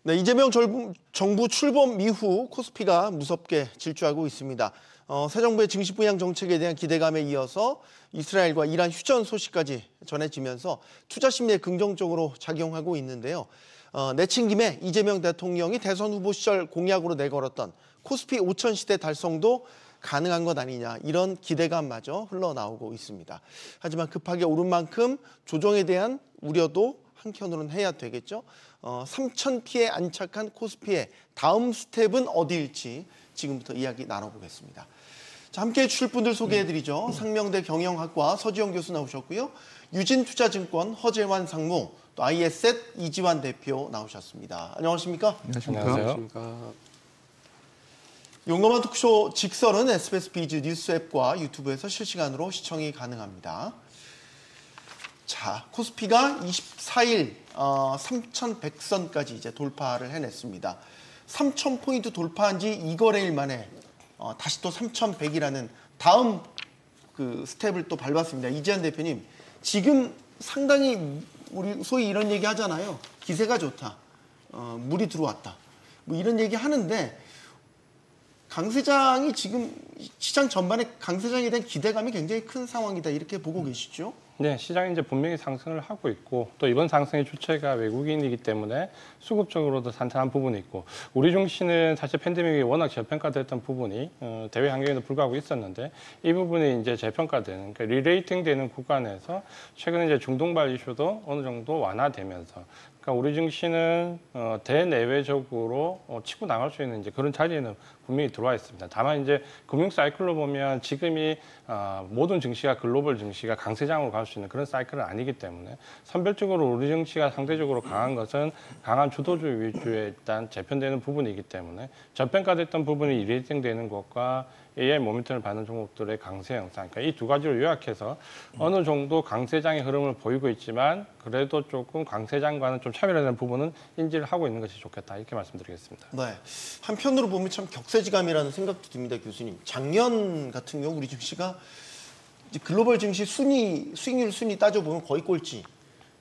네, 이재명 정부 출범 이후 코스피가 무섭게 질주하고 있습니다. 새 정부의 증시 부양 정책에 대한 기대감에 이어서 이스라엘과 이란 휴전 소식까지 전해지면서 투자 심리에 긍정적으로 작용하고 있는데요. 내친 김에 이재명 대통령이 대선 후보 시절 공약으로 내걸었던 코스피 5천 시대 달성도 가능한 것 아니냐, 이런 기대감마저 흘러나오고 있습니다. 하지만 급하게 오른 만큼 조정에 대한 우려도 한편으로는 해야 되겠죠. 3,000피에 안착한 코스피의 다음 스텝은 어디일지 지금부터 이야기 나눠보겠습니다. 자, 함께해 주실 분들 소개해드리죠. 상명대 경영학과 서지영 교수 나오셨고요. 유진투자증권 허재환 상무, 또 IS셋 이지환 대표 나오셨습니다. 안녕하십니까? 안녕하세요. 용감한 토크쇼 직설은 SBS 비즈 뉴스 앱과 유튜브에서 실시간으로 시청이 가능합니다. 자, 코스피가 24일 3,100선까지 이제 돌파를 해냈습니다. 3,000포인트 돌파한 지 2거래일 만에 다시 또 3,100이라는 다음 그 스텝을 또 밟았습니다. 이지환 대표님, 지금 상당히 우리 소위 이런 얘기 하잖아요. 기세가 좋다. 물이 들어왔다. 뭐 이런 얘기 하는데 강세장이 지금 시장 전반에 강세장에 대한 기대감이 굉장히 큰 상황이다, 이렇게 보고 계시죠? 네, 시장이 이제 분명히 상승을 하고 있고, 또 이번 상승의 주체가 외국인이기 때문에 수급적으로도 탄탄한 부분이 있고, 우리 증시는 사실 팬데믹이 워낙 저평가됐던 부분이 대외 환경에도 불구하고 있었는데, 이 부분이 이제 재평가되는, 그러니까 리레이팅되는 구간에서 최근에 이제 중동발 이슈도 어느 정도 완화되면서, 그러니까 우리 증시는 대내외적으로 치고 나갈 수 있는 이제 그런 자리에는 분명히 들어와 있습니다. 다만 이제 금융 사이클로 보면 지금이 모든 증시가 글로벌 증시가 강세장으로 갈 수 있는 그런 사이클은 아니기 때문에 선별적으로 우리 증시가 상대적으로 강한 것은 강한 주도주의 위주의 일단 재편되는 부분이기 때문에 저평가됐던 부분이 리레이팅되는 것과 AI 모멘텀을 받는 종목들의 강세 영상, 그러니까 이 두 가지로 요약해서 어느 정도 강세장의 흐름을 보이고 있지만 그래도 조금 강세장과는 좀 차별화되는 부분은 인지를 하고 있는 것이 좋겠다, 이렇게 말씀드리겠습니다. 네. 한편으로 보면 참 격세지감이라는 생각도 듭니다, 교수님. 작년 같은 경우 우리 증시가 이제 글로벌 증시 수익률 순위 따져보면 거의 꼴찌.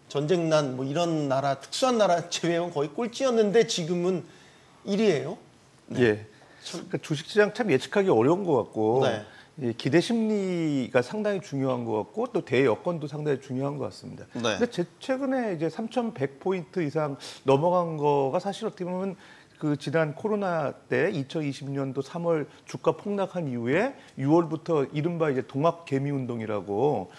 전쟁난 뭐 이런 나라, 특수한 나라 제외하면 거의 꼴찌였는데 지금은 1위예요. 네. 예. 그러니까 주식시장 참 예측하기 어려운 것 같고, 네. 기대 심리가 상당히 중요한 것 같고, 또 대여건도 상당히 중요한 것 같습니다. 네. 근데 최근에 이제 3,100포인트 이상 넘어간 거가 사실 어떻게 보면 그 지난 코로나 때 2020년도 3월 주가 폭락한 이후에 6월부터 이른바 이제 동학 개미 운동이라고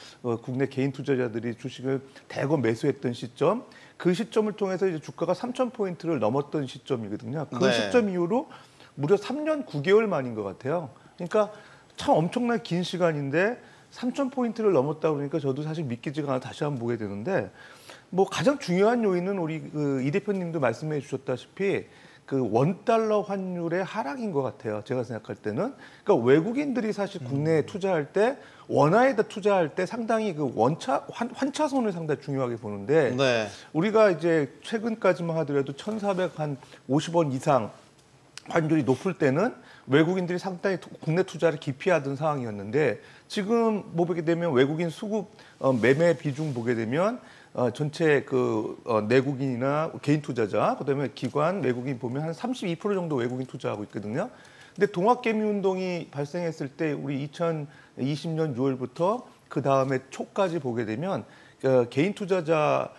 국내 개인 투자자들이 주식을 대거 매수했던 시점, 그 시점을 통해서 이제 주가가 3,000포인트를 넘었던 시점이거든요. 그 네. 시점 이후로 무려 3년 9개월 만인 것 같아요. 그러니까 참 엄청나게 긴 시간인데 3,000포인트를 넘었다 그러니까 저도 사실 믿기지가 않아 다시 한번 보게 되는데, 뭐 가장 중요한 요인은 우리 이 대표님도 말씀해 주셨다시피 그 원달러 환율의 하락인 것 같아요. 제가 생각할 때는. 그러니까 외국인들이 사실 국내에 투자할 때 원화에다 투자할 때 상당히 그 환차손을 상당히 중요하게 보는데, 네. 우리가 이제 최근까지만 하더라도 1,450원 이상 환율이 높을 때는 외국인들이 상당히 국내 투자를 기피하던 상황이었는데, 지금 뭐 보게 되면 외국인 수급 매매 비중 보게 되면 전체 그 내국인이나 개인 투자자, 그다음에 기관 외국인 보면 한 32% 정도 외국인 투자하고 있거든요. 근데 동학개미 운동이 발생했을 때 우리 2020년 6월부터 그 다음에 초까지 보게 되면 개인 투자자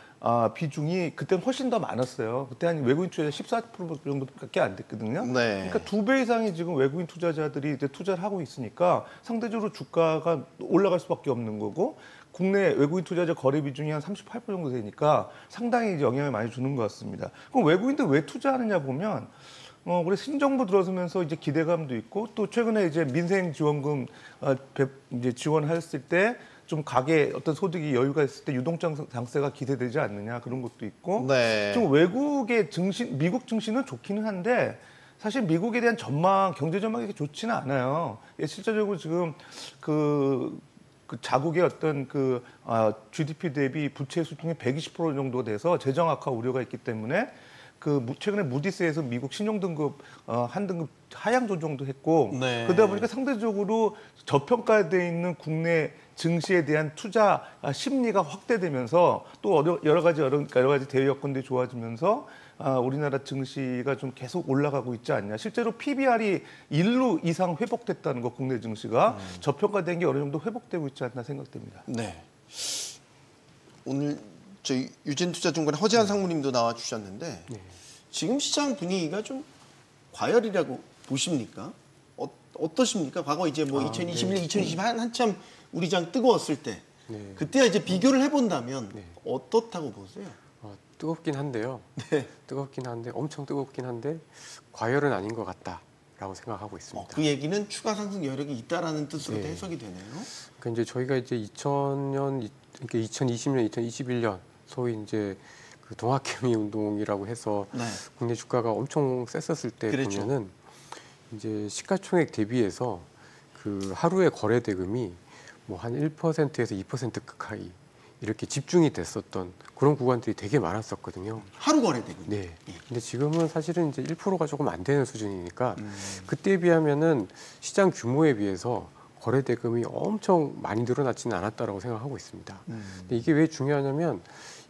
비중이 그때는 훨씬 더 많았어요. 그때 한 외국인 투자자 14% 정도밖에 안 됐거든요. 네. 그러니까 2배 이상이 지금 외국인 투자자들이 이제 투자를 하고 있으니까 상대적으로 주가가 올라갈 수밖에 없는 거고, 국내 외국인 투자자 거래 비중이 한 38% 정도 되니까 상당히 이제 영향을 많이 주는 것 같습니다. 그럼 외국인들 왜 투자하느냐 보면 우리 신정부 들어서면서 이제 기대감도 있고, 또 최근에 이제 민생 지원금 이제 지원했을 때 좀 가계 어떤 소득이 여유가 있을 때 유동성 장세가 기대되지 않느냐, 그런 것도 있고, 네. 좀 외국의 증시, 미국 증시는 좋기는 한데 사실 미국에 대한 전망, 경제 전망이 좋지는 않아요. 실질적으로 지금 그 자국의 어떤 GDP 대비 부채 수준이 120% 정도 돼서 재정 악화 우려가 있기 때문에 최근에 무디스에서 미국 신용 등급 한 등급 하향 조정도 했고 네. 그러다 보니까 상대적으로 저평가돼 있는 국내 증시에 대한 투자 심리가 확대되면서 또 여러 가지 대외 여건들이 좋아지면서 우리나라 증시가 좀 계속 올라가고 있지 않냐. 실제로 PBR이 1로 이상 회복됐다는 거 국내 증시가 저평가된 게 어느 정도 회복되고 있지 않나 생각됩니다. 네. 오늘 저희 유진투자증권의 허재한 상무님도 나와주셨는데 지금 시장 분위기가 좀 과열이라고 보십니까? 어떠십니까? 과거 이제 뭐 2021, 2020 한참 우리 장 뜨거웠을 때 그때와 이제 비교를 해본다면 어떻다고 보세요? 뜨겁긴 한데요. 네. 뜨겁긴 한데 엄청 뜨겁긴 한데 과열은 아닌 것 같다라고 생각하고 있습니다. 그 얘기는 추가 상승 여력이 있다라는 뜻으로 네. 해석이 되네요. 그러니까 이제 저희가 이제 2000년, 그러니까 2020년, 2021년 소위 이제 그 동학개미 운동이라고 해서 네. 국내 주가가 엄청 셌었을 때 그랬죠. 보면은 이제 시가총액 대비해서 그 하루의 거래 대금이 뭐 한 1%에서 2% 가까이 이렇게 집중이 됐었던 그런 구간들이 되게 많았었거든요. 하루 거래되고. 네. 근데 지금은 사실은 이제 1%가 조금 안 되는 수준이니까 그때에 비하면은 시장 규모에 비해서 거래 대금이 엄청 많이 늘어나지는 않았다라고 생각하고 있습니다. 근데 이게 왜 중요하냐면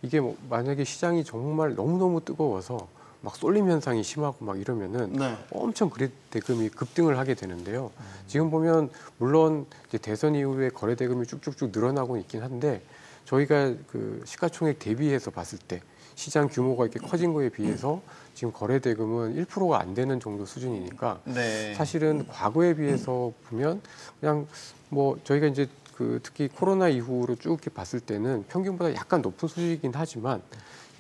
이게 뭐 만약에 시장이 정말 너무너무 뜨거워서 막 쏠림 현상이 심하고 막 이러면은 네. 엄청 거래 대금이 급등을 하게 되는데요. 지금 보면 물론 이제 대선 이후에 거래 대금이 쭉쭉쭉 늘어나고 있긴 한데 저희가 그 시가총액 대비해서 봤을 때 시장 규모가 이렇게 커진 거에 비해서 지금 거래 대금은 1%가 안 되는 정도 수준이니까 네. 사실은 과거에 비해서 보면 그냥 뭐 저희가 이제 그 특히 코로나 이후로 쭉 이렇게 봤을 때는 평균보다 약간 높은 수준이긴 하지만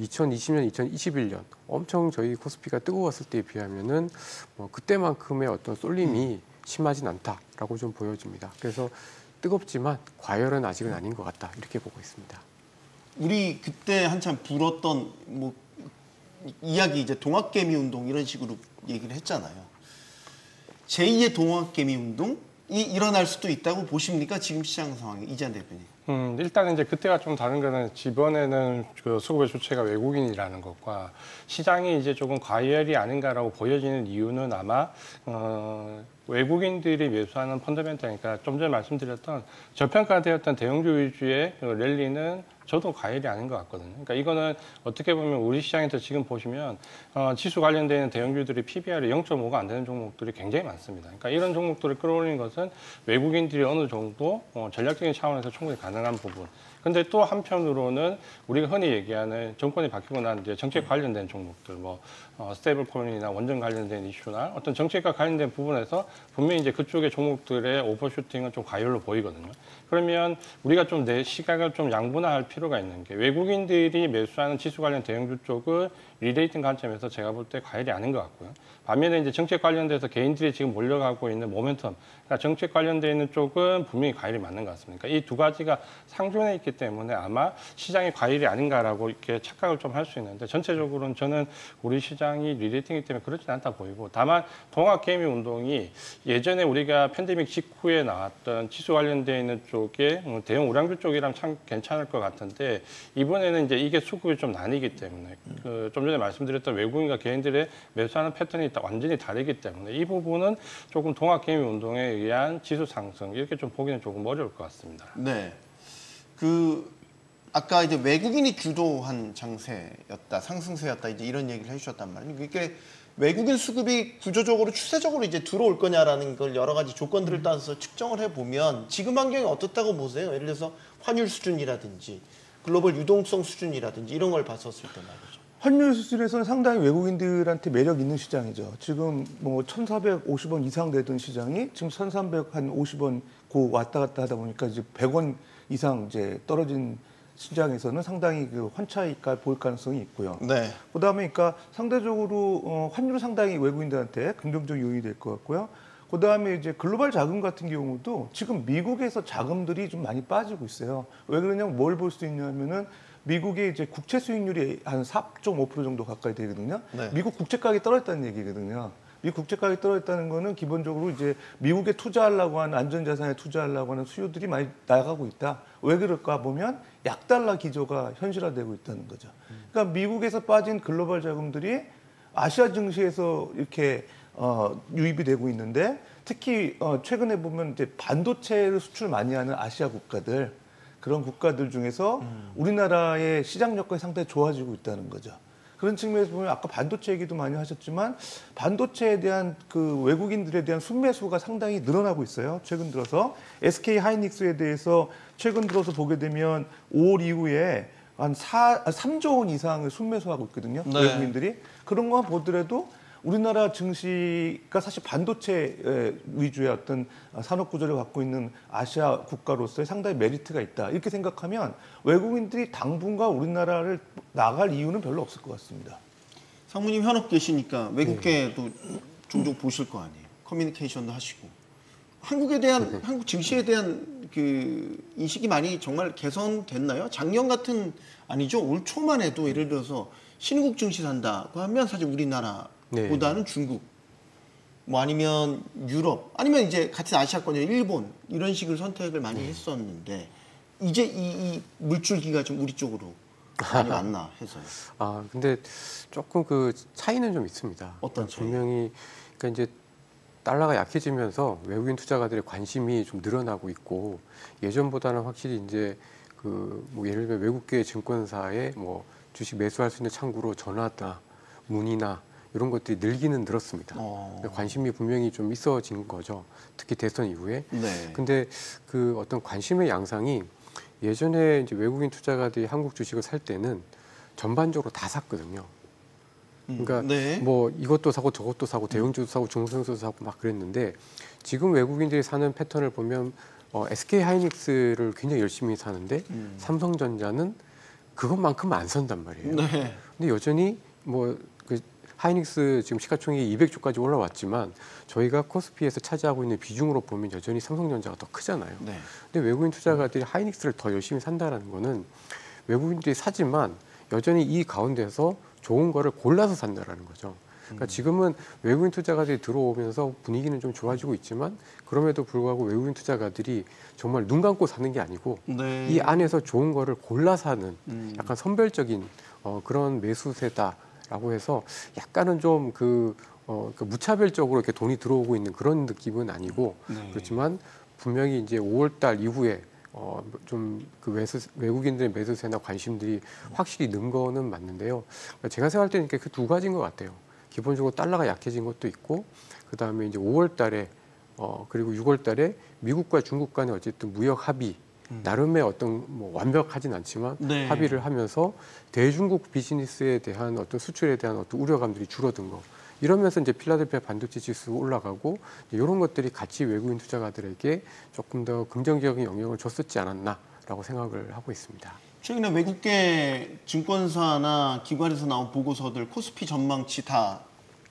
2020년, 2021년 엄청 저희 코스피가 뜨거웠을 때에 비하면은 뭐 그때만큼의 어떤 쏠림이 심하진 않다라고 좀 보여집니다. 그래서 뜨겁지만 과열은 아직은 아닌 것 같다 이렇게 보고 있습니다. 우리 그때 한참 불었던 뭐 이야기 이제 동학개미 운동 이런 식으로 얘기를 했잖아요. 제2의 동학개미 운동이 일어날 수도 있다고 보십니까? 지금 시장 상황에 이재한 대표님. 일단은 이제 그때가 좀 다른 거는 이번에는 그 수급의 주체가 외국인이라는 것과 시장이 이제 조금 과열이 아닌가라고 보여지는 이유는 아마 외국인들이 매수하는 펀더멘탈이니까 좀 전에 말씀드렸던 저평가되었던 대형주 위주의 랠리는 저도 과열이 아닌 것 같거든요. 그러니까 이거는 어떻게 보면 우리 시장에서 지금 보시면 지수 관련된 대형주들이 PBR이 0.5가 안 되는 종목들이 굉장히 많습니다. 그러니까 이런 종목들을 끌어올리는 것은 외국인들이 어느 정도 전략적인 차원에서 충분히 가능한 부분. 근데 또 한편으로는 우리가 흔히 얘기하는 정권이 바뀌고 난 이제 정책 관련된 종목들, 뭐 스테이블 코인이나 원전 관련된 이슈나 어떤 정책과 관련된 부분에서 분명히 이제 그쪽의 종목들의 오버슈팅은 좀 과열로 보이거든요. 그러면 우리가 좀 내 시각을 좀 양분화할 필요가 있는 게 외국인들이 매수하는 지수 관련 대형주 쪽을 리레이팅 관점에서 제가 볼 때 과열이 아닌 것 같고요. 반면에 이제 정책 관련돼서 개인들이 지금 몰려가고 있는 모멘텀, 그러니까 정책 관련돼 있는 쪽은 분명히 과열이 맞는 것 같습니다. 이 두 가지가 상존해 있기 때문에 아마 시장이 과열이 아닌가라고 이렇게 착각을 좀 할 수 있는데 전체적으로는 저는 우리 시장이 리레이팅이기 때문에 그렇진 않다 보이고 다만 동학개미 운동이 예전에 우리가 팬데믹 직후에 나왔던 지수 관련돼 있는 쪽에 대형 우량주 쪽이라면 참 괜찮을 것 같은데 이번에는 이제 이게 수급이 좀 나뉘기 때문에 좀 전에 말씀드렸던 외국인과 개인들의 매수하는 패턴이 완전히 다르기 때문에 이 부분은 조금 동학개미 운동에 의한 지수 상승 이렇게 좀 보기는 조금 어려울 것 같습니다. 네. 아까 이제 외국인이 주도한 장세였다, 상승세였다 이제 이런 얘기를 해주셨단 말이에요. 이게 외국인 수급이 구조적으로 추세적으로 이제 들어올 거냐라는 걸 여러 가지 조건들을 따라서 측정을 해보면 지금 환경이 어떻다고 보세요? 예를 들어서 환율 수준이라든지 글로벌 유동성 수준이라든지 이런 걸 봤었을 때 말이죠. 환율 수준에서는 상당히 외국인들한테 매력 있는 시장이죠. 지금 뭐 1,450원 이상 되던 시장이 지금 1,350원 고 왔다 갔다 하다 보니까 이제 100원 이상 이제 떨어진 시장에서는 상당히 그 환차익가 보일 가능성이 있고요. 네. 그다음에 그러니까 상대적으로 환율은 상당히 외국인들한테 긍정적 요인이 될 것 같고요. 그다음에 이제 글로벌 자금 같은 경우도 지금 미국에서 자금들이 좀 많이 빠지고 있어요. 왜 그러냐면 뭘 볼 수 있냐면은 미국의 이제 국채 수익률이 한 4.5% 정도 가까이 되거든요. 네. 미국 국채 가격이 떨어졌다는 얘기거든요. 미 국채 가격이 떨어졌다는 거는 기본적으로 이제 미국에 투자하려고 하는 안전자산에 투자하려고 하는 수요들이 많이 나가고 있다. 왜 그럴까 보면 약달러 기조가 현실화되고 있다는 거죠. 그러니까 미국에서 빠진 글로벌 자금들이 아시아 증시에서 이렇게 유입이 되고 있는데 특히 최근에 보면 이제 반도체를 수출 많이 하는 아시아 국가들 그런 국가들 중에서 우리나라의 시장 여건이 상당히 좋아지고 있다는 거죠. 그런 측면에서 보면 아까 반도체 얘기도 많이 하셨지만 반도체에 대한 그 외국인들에 대한 순매수가 상당히 늘어나고 있어요. 최근 들어서 SK 하이닉스에 대해서 최근 들어서 보게 되면 5월 이후에 한 3조 원 이상을 순매수하고 있거든요. 네. 외국인들이. 그런 거 보더라도 우리나라 증시가 사실 반도체 위주의 어떤 산업 구조를 갖고 있는 아시아 국가로서의 상당히 메리트가 있다. 이렇게 생각하면 외국인들이 당분간 우리나라를 나갈 이유는 별로 없을 것 같습니다. 상무님 현업 계시니까 외국계도 종종 보실 거 아니에요. 커뮤니케이션도 하시고. 한국에 대한 한국 증시에 대한 그 인식이 많이 정말 개선됐나요? 작년 같은 아니죠. 올 초만 해도 예를 들어서 신흥국 증시 산다고 하면 사실 우리나라보다는 중국, 뭐 아니면 유럽, 아니면 이제 같은 아시아권의 일본 이런 식을 선택을 많이 했었는데 이제 이 물줄기가 좀 우리 쪽으로 많이 왔나 해서요. 아, 근데 조금 그 차이는 좀 있습니다. 어떤 차이? 분명히 그러니까 이제 달러가 약해지면서 외국인 투자가들의 관심이 좀 늘어나고 있고 예전보다는 확실히 이제 그 뭐 예를 들면 외국계 증권사에 뭐 주식 매수할 수 있는 창구로 전화나 문의나 이런 것들이 늘기는 늘었습니다. 관심이 분명히 좀 있어진 거죠. 특히 대선 이후에. 네. 근데 그 어떤 관심의 양상이 예전에 이제 외국인 투자가들이 한국 주식을 살 때는 전반적으로 다 샀거든요. 그러니까 네. 뭐 이것도 사고 저것도 사고 대형주도 사고 중소형주도 사고 막 그랬는데 지금 외국인들이 사는 패턴을 보면 SK 하이닉스를 굉장히 열심히 사는데 삼성전자는 그것만큼 안 산단 말이에요. 네. 근데 여전히 뭐 그 하이닉스 지금 시가총액이 200조까지 올라왔지만 저희가 코스피에서 차지하고 있는 비중으로 보면 여전히 삼성전자가 더 크잖아요. 네. 근데 외국인 투자가들이 하이닉스를 더 열심히 산다라는 거는 외국인들이 사지만 여전히 이 가운데서 좋은 거를 골라서 산다라는 거죠. 그러니까 지금은 외국인 투자가들이 들어오면서 분위기는 좀 좋아지고 있지만 그럼에도 불구하고 외국인 투자가들이 정말 눈 감고 사는 게 아니고 네. 이 안에서 좋은 거를 골라 사는 약간 선별적인 그런 매수세다라고 해서 약간은 좀 그 무차별적으로 이렇게 돈이 들어오고 있는 그런 느낌은 아니고 네. 그렇지만 분명히 이제 5월달 이후에 좀 그 외국인들의 매수세나 관심들이 확실히 는 거는 맞는데요. 그러니까 제가 생각할 때는 그 두 가지인 것 같아요. 기본적으로 달러가 약해진 것도 있고, 그 다음에 이제 5월달에 그리고 6월달에 미국과 중국 간의 어쨌든 무역 합의 나름의 어떤 뭐 완벽하진 않지만 네. 합의를 하면서 대중국 비즈니스에 대한 어떤 수출에 대한 어떤 우려감들이 줄어든 거. 이러면서 이제 필라델피아 반도체 지수 올라가고 이런 것들이 같이 외국인 투자가들에게 조금 더 긍정적인 영향을 줬었지 않았나라고 생각을 하고 있습니다. 최근에 외국계 증권사나 기관에서 나온 보고서들 코스피 전망치 다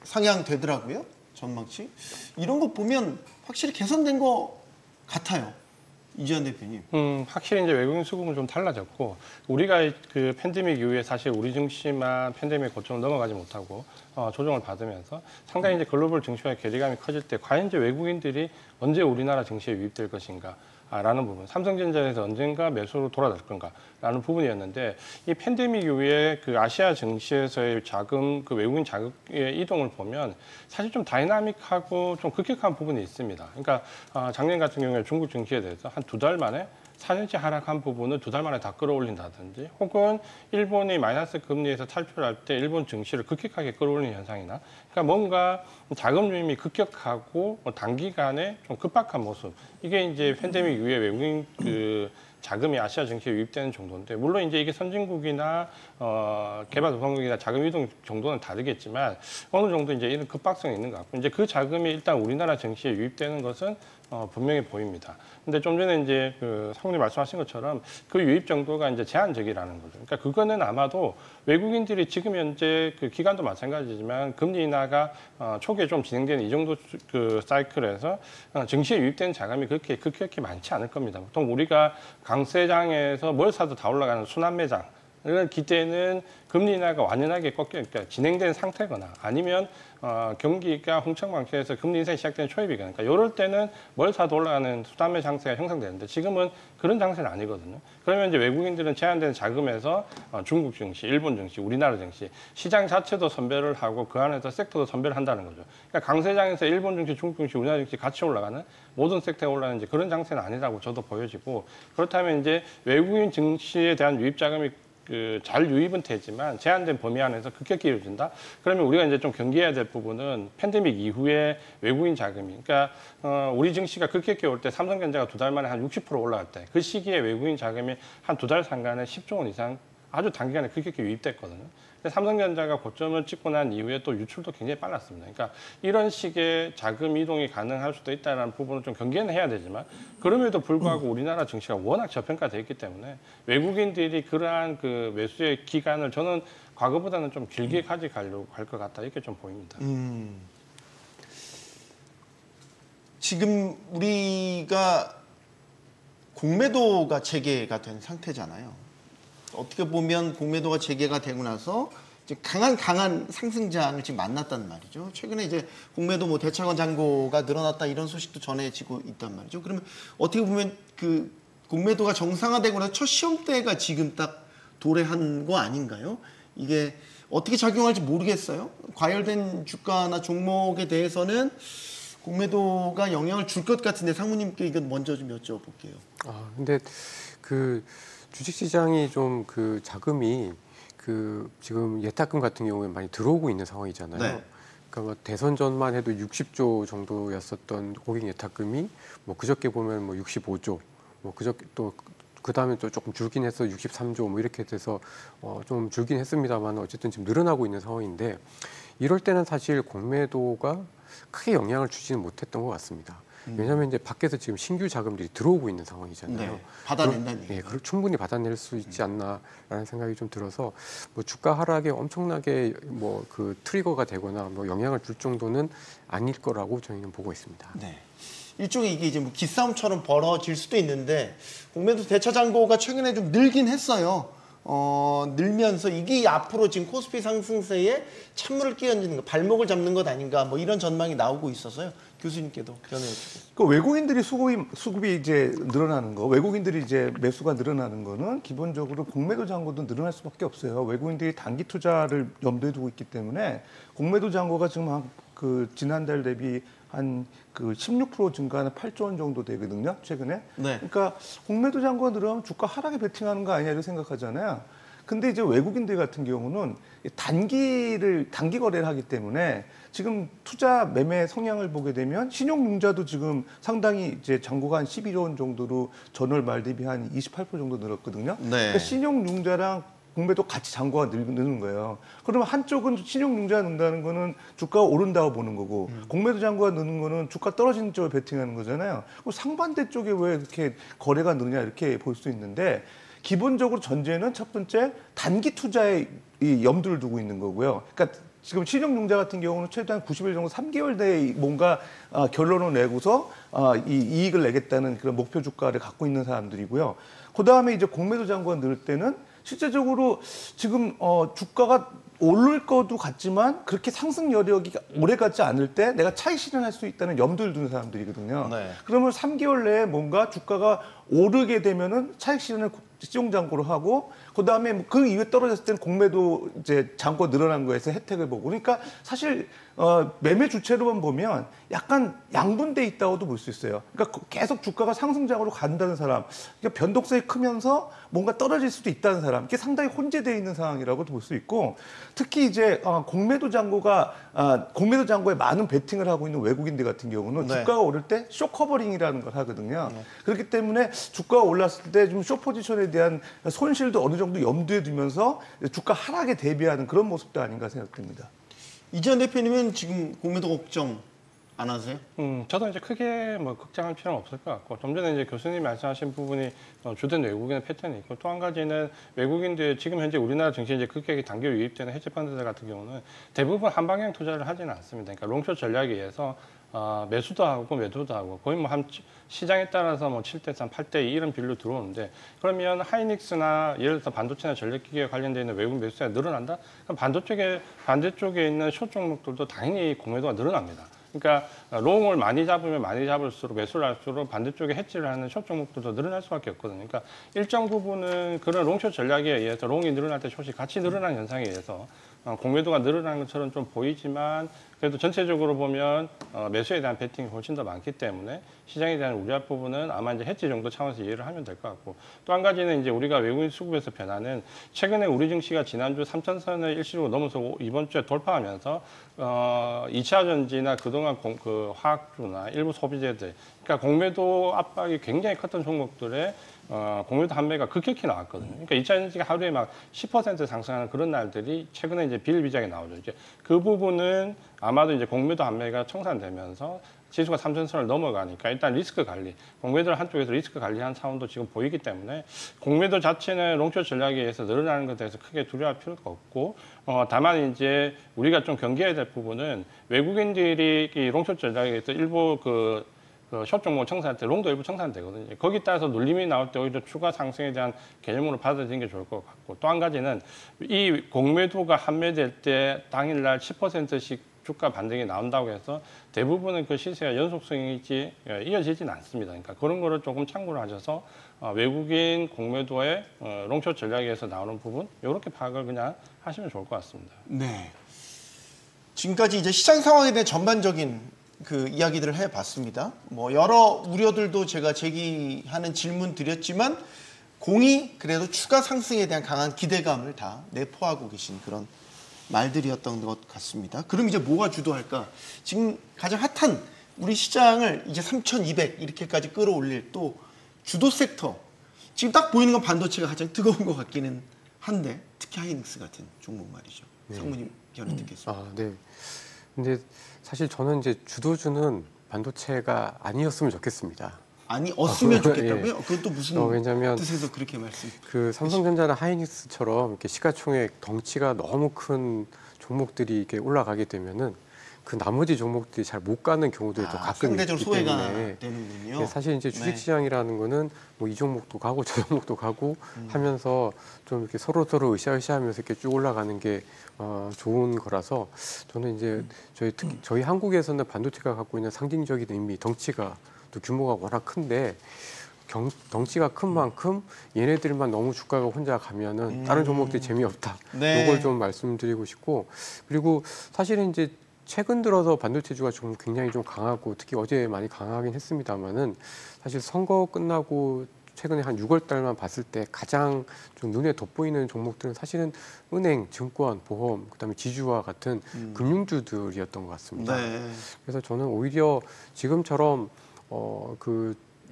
상향되더라고요. 전망치. 이런 거 보면 확실히 개선된 거 같아요. 이지한 대표님. 확실히 이제 외국인 수급은 좀 달라졌고 우리가 그 팬데믹 이후에 사실 우리 증시만 팬데믹 고점을 넘어가지 못하고 조정을 받으면서 상당히 이제 글로벌 증시와의 괴리감이 커질 때 과연 이제 외국인들이 언제 우리나라 증시에 유입될 것인가? 라는 부분, 삼성전자에서 언젠가 매수로 돌아갈 건가라는 부분이었는데 이 팬데믹 이후에 그 아시아 증시에서의 자금, 그 외국인 자금의 이동을 보면 사실 좀 다이나믹하고 좀 급격한 부분이 있습니다. 그러니까 작년 같은 경우에 중국 증시에 대해서 한 2달 만에 4년치 하락한 부분을 2달 만에 다 끌어올린다든지 혹은 일본이 마이너스 금리에서 탈출할 때 일본 증시를 급격하게 끌어올리는 현상이나 그러니까 뭔가 자금 유입이 급격하고 단기간에 좀 급박한 모습 이게 이제 팬데믹 이후에 외국인 그 자금이 아시아 증시에 유입되는 정도인데 물론 이제 이게 선진국이나 개발도상국이나 자금 이동 정도는 다르겠지만 어느 정도 이제 이런 급박성이 있는 것 같고 이제 그 자금이 일단 우리나라 증시에 유입되는 것은 분명히 보입니다. 근데 좀 전에 이제 그 사모님 말씀하신 것처럼 그 유입 정도가 이제 제한적이라는 거죠. 그러니까 그거는 아마도 외국인들이 지금 현재 그 기간도 마찬가지지만 금리 인하가 초기에 좀 진행되는 이 정도 그 사이클에서 증시에 유입되는 자금이 그렇게 급격히 많지 않을 겁니다. 보통 우리가 강세장에서 뭘 사도 다 올라가는 순환매장 이런 기대는 금리 인하가 완연하게 그러니까 진행된 상태거나 아니면 경기가 흥청망청해서 금리 인상이 시작되는 초입이거나 그러니까 이럴 때는 뭘 사도 올라가는 수단매 장세가 형성되는데 지금은 그런 장세는 아니거든요. 그러면 이제 외국인들은 제한되는 자금에서 중국 증시, 일본 증시, 우리나라 증시 시장 자체도 선별을 하고 그 안에서 섹터도 선별을 한다는 거죠. 그러니까 강세장에서 일본 증시, 중국 증시, 우리나라 증시 같이 올라가는 모든 섹터에 올라가는 이제 그런 장세는 아니라고 저도 보여지고 그렇다면 이제 외국인 증시에 대한 유입 자금이 잘 유입은 되지만 제한된 범위 안에서 급격히 이루어진다. 그러면 우리가 이제 좀 경계해야 될 부분은 팬데믹 이후에 외국인 자금이, 그러니까 우리 증시가 급격히 올 때 삼성전자가 2달 만에 한 60% 올라갈 때 그 시기에 외국인 자금이 한 2달 상간에 10조 원 이상 아주 단기간에 급격히 유입됐거든요. 삼성전자가 고점을 찍고 난 이후에 또 유출도 굉장히 빨랐습니다. 그러니까 이런 식의 자금 이동이 가능할 수도 있다는 부분을 좀 경계는 해야 되지만 그럼에도 불구하고 우리나라 증시가 워낙 저평가되어 있기 때문에 외국인들이 그러한 그 매수의 기간을 저는 과거보다는 좀 길게 가져가려고 할 것 같다 이렇게 좀 보입니다. 지금 우리가 공매도가 재개가 된 상태잖아요. 어떻게 보면 공매도가 재개가 되고 나서 이제 강한 상승장을 지금 만났단 말이죠. 최근에 이제 공매도 뭐 대차관 잔고가 늘어났다 이런 소식도 전해지고 있단 말이죠. 그러면 어떻게 보면 그 공매도가 정상화되고 나서 첫 시험대가 지금 딱 도래한 거 아닌가요? 이게 어떻게 작용할지 모르겠어요. 과열된 주가나 종목에 대해서는 공매도가 영향을 줄 것 같은데 상무님께 이건 먼저 좀 여쭤볼게요. 근데 그 주식시장이 좀 그 자금이 그 지금 예탁금 같은 경우에 많이 들어오고 있는 상황이잖아요. 네. 그러니까 뭐 대선 전만 해도 60조 정도였었던 고객 예탁금이 뭐 그저께 보면 뭐 65조, 뭐 그저께 또 그 다음에 또 조금 줄긴 해서 63조 뭐 이렇게 돼서 좀 줄긴 했습니다만 어쨌든 지금 늘어나고 있는 상황인데 이럴 때는 사실 공매도가 크게 영향을 주지는 못했던 것 같습니다. 왜냐하면 이제 밖에서 지금 신규 자금들이 들어오고 있는 상황이잖아요. 네, 받아낸다는 얘기죠. 네, 그걸 충분히 받아낼 수 있지 않나라는 생각이 좀 들어서 뭐 주가 하락에 엄청나게 뭐 그 트리거가 되거나 뭐 영향을 줄 정도는 아닐 거라고 저희는 보고 있습니다. 네. 일종의 이게 이제 뭐 기싸움처럼 벌어질 수도 있는데 공매도 대차 잔고가 최근에 좀 늘긴 했어요. 늘면서 이게 앞으로 지금 코스피 상승세에 찬물을 끼얹는 거, 발목을 잡는 것 아닌가 뭐 이런 전망이 나오고 있어서요. 교수님께도 견해 여쭙겠습니다. 그 외국인들이 수급이 이제 늘어나는 거, 외국인들이 이제 매수가 늘어나는 거는 기본적으로 공매도 잔고도 늘어날 수밖에 없어요. 외국인들이 단기 투자를 염두에 두고 있기 때문에 공매도 잔고가 지금 그 지난달 대비 한 그 16% 증가하는 8조 원 정도 되거든요, 최근에. 네. 그러니까 공매도 잔고가 늘어나면 주가 하락에 베팅하는 거 아니냐 이렇게 생각하잖아요. 근데 이제 외국인들 같은 경우는 단기 거래를 하기 때문에 지금 투자 매매 성향을 보게 되면 신용융자도 지금 상당히 이제 잔고가 한 11조 원 정도로 전월 말 대비 한 28% 정도 늘었거든요. 네. 그러니까 신용융자랑 공매도 같이 잔고가 느는 거예요. 그러면 한쪽은 신용융자가 는다는 거는 주가가 오른다고 보는 거고 공매도 잔고가 느는 거는 주가 떨어지는 쪽을 베팅하는 거잖아요. 그럼 상반대 쪽에 왜 이렇게 거래가 느냐 이렇게 볼 수 있는데 기본적으로 전제는 첫 번째 단기 투자에 이 염두를 두고 있는 거고요. 그러니까 지금 신용융자 같은 경우는 최대한 90일 정도 3개월 내에 뭔가 결론을 내고서 이 이익을 내겠다는 그런 목표 주가를 갖고 있는 사람들이고요. 그다음에 이제 공매도 잔고가 늘 때는 실제적으로 지금 주가가 오를 것도 같지만 그렇게 상승 여력이 오래 가지 않을 때 내가 차익 실현할 수 있다는 염두를 두는 사람들이거든요. 네. 그러면 3개월 내에 뭔가 주가가 오르게 되면은 차익 실현을 시종 잔고로 하고 그다음에 그 이후에 떨어졌을 때는 공매도 이제 잔고 늘어난 거에서 혜택을 보고 그러니까 사실 매매 주체로만 보면 약간 양분돼 있다고도 볼 수 있어요. 그러니까 계속 주가가 상승장으로 간다는 사람, 그러니까 변동성이 크면서 뭔가 떨어질 수도 있다는 사람, 이게 상당히 혼재되어 있는 상황이라고도 볼 수 있고 특히 이제 공매도 잔고에 많은 베팅을 하고 있는 외국인들 같은 경우는 네. 주가가 오를 때 쇼커버링이라는 걸 하거든요. 그렇기 때문에 주가가 올랐을 때 좀 쇼포지션에 대한 손실도 어느 정도 염두에 두면서 주가 하락에 대비하는 그런 모습도 아닌가 생각됩니다. 이재현 대표님은 지금 공매도 걱정 안 하세요? 저도 이제 크게 뭐 걱정할 필요는 없을 것 같고 좀 전에 이제 교수님이 말씀하신 부분이 주된 외국인의 패턴이 있고 또 한 가지는 외국인들 지금 현재 우리나라 증시에 이제 급격히 단기 유입되는 헤지펀드들 같은 경우는 대부분 한 방향 투자를 하지는 않습니다. 그러니까 롱숏 전략에 의해서 매수도 하고 매도도 하고 거의 뭐 한 시장에 따라서 뭐 7대3, 8대2 이런 비율로 들어오는데 그러면 하이닉스나 예를 들어서 반도체나 전력기기에 관련돼 있는 외국 매수세가 늘어난다? 그럼 반대쪽에 있는 숏 종목들도 당연히 공매도가 늘어납니다. 그러니까 롱을 많이 잡으면 많이 잡을수록 매수를 할수록 반대쪽에 해지를 하는 숏 종목들도 늘어날 수밖에 없거든요. 그러니까 일정 부분은 그런 롱숏 전략에 의해서 롱이 늘어날 때 숏이 같이 늘어나는 현상에 의해서 공매도가 늘어나는 것처럼 좀 보이지만 그래도 전체적으로 보면 매수에 대한 베팅이 훨씬 더 많기 때문에 시장에 대한 우려할 부분은 아마 이제 해지 정도 차원에서 이해를 하면 될 것 같고 또 한 가지는 이제 우리가 외국인 수급에서 변화는 최근에 우리 증시가 지난주 3,000선을 일시적으로 넘어서 이번 주에 돌파하면서 2차 전지나 그동안 그 화학주나 일부 소비재들 그러니까 공매도 압박이 굉장히 컸던 종목들의 공매도 한매가 급격히 나왔거든요. 그러니까 2차 전지가 하루에 막 10% 상승하는 그런 날들이 최근에 이제 비일비재하게 나오죠. 이제 그 부분은 아마도 이제 공매도 한매가 청산되면서 지수가 3,000선을 넘어가니까 일단 리스크 관리, 공매도를 한쪽에서 리스크 관리한 차원도 지금 보이기 때문에 공매도 자체는 롱숏 전략에 의해서 늘어나는 것에 대해서 크게 두려워할 필요가 없고 다만 이제 우리가 좀 경계해야 될 부분은 외국인들이 이 롱숏 전략에 의해서 일부 숏 종목 청산할 때 롱도 일부 청산되거든요. 거기에 따라서 눌림이 나올 때 오히려 추가 상승에 대한 개념으로 받아들이는 게 좋을 것 같고 또 한 가지는 이 공매도가 한매될 때 당일날 10%씩 주가 반등이 나온다고 해서 대부분은 그 시세가 연속성이 이어지지는 않습니다. 그러니까 그런 거를 조금 참고를 하셔서 외국인 공매도의 롱숏 전략에서 나오는 부분 이렇게 파악을 그냥 하시면 좋을 것 같습니다. 네. 지금까지 이제 시장 상황에 대한 전반적인 그 이야기들을 해봤습니다. 뭐 여러 우려들도 제가 제기하는 질문 드렸지만 공이 그래도 추가 상승에 대한 강한 기대감을 다 내포하고 계신 그런 말들이었던 것 같습니다. 그럼 이제 뭐가 주도할까? 지금 가장 핫한 우리 시장을 이제 3,200 이렇게까지 끌어올릴 또 주도 섹터. 지금 딱 보이는 건 반도체가 가장 뜨거운 것 같기는 한데 특히 하이닉스 같은 종목 말이죠. 상무님 견해 듣겠습니다. 네. 근데 사실 저는 이제 주도주는 반도체가 아니었으면 좋겠습니다. 아니었으면 좋겠다고요? 예. 그것도 무슨 왜냐면 뜻에서 그렇게 말씀? 그 삼성전자나 하이닉스처럼 이렇게 시가총액 덩치가 너무 큰 종목들이 이렇게 올라가게 되면은 그 나머지 종목들이 잘 못 가는 경우들도 가끔 상대적으로 있기 소외가 때문에 되는군요. 네, 사실 이제 주식시장이라는 거는 뭐 이 종목도 가고 저 종목도 가고 하면서 좀 이렇게 서로 으쌰으쌰하면서 이렇게 쭉 올라가는 게 좋은 거라서 저는 이제 특히 저희 한국에서는 반도체가 갖고 있는 상징적인 의미, 덩치가 또 규모가 워낙 큰데 덩치가 큰 만큼 얘네들만 너무 주가가 혼자 가면은 다른 종목들이 재미없다. 네. 이걸 좀 말씀드리고 싶고 그리고 사실은 이제 최근 들어서 반도체주가 좀 굉장히 좀 강하고 특히 어제 많이 강하긴 했습니다만은 사실 선거 끝나고 최근에 한 6월 달만 봤을 때 가장 좀 눈에 돋보이는 종목들은 사실은 은행, 증권, 보험, 그다음에 지주와 같은 금융주들이었던 것 같습니다. 네. 그래서 저는 오히려 지금처럼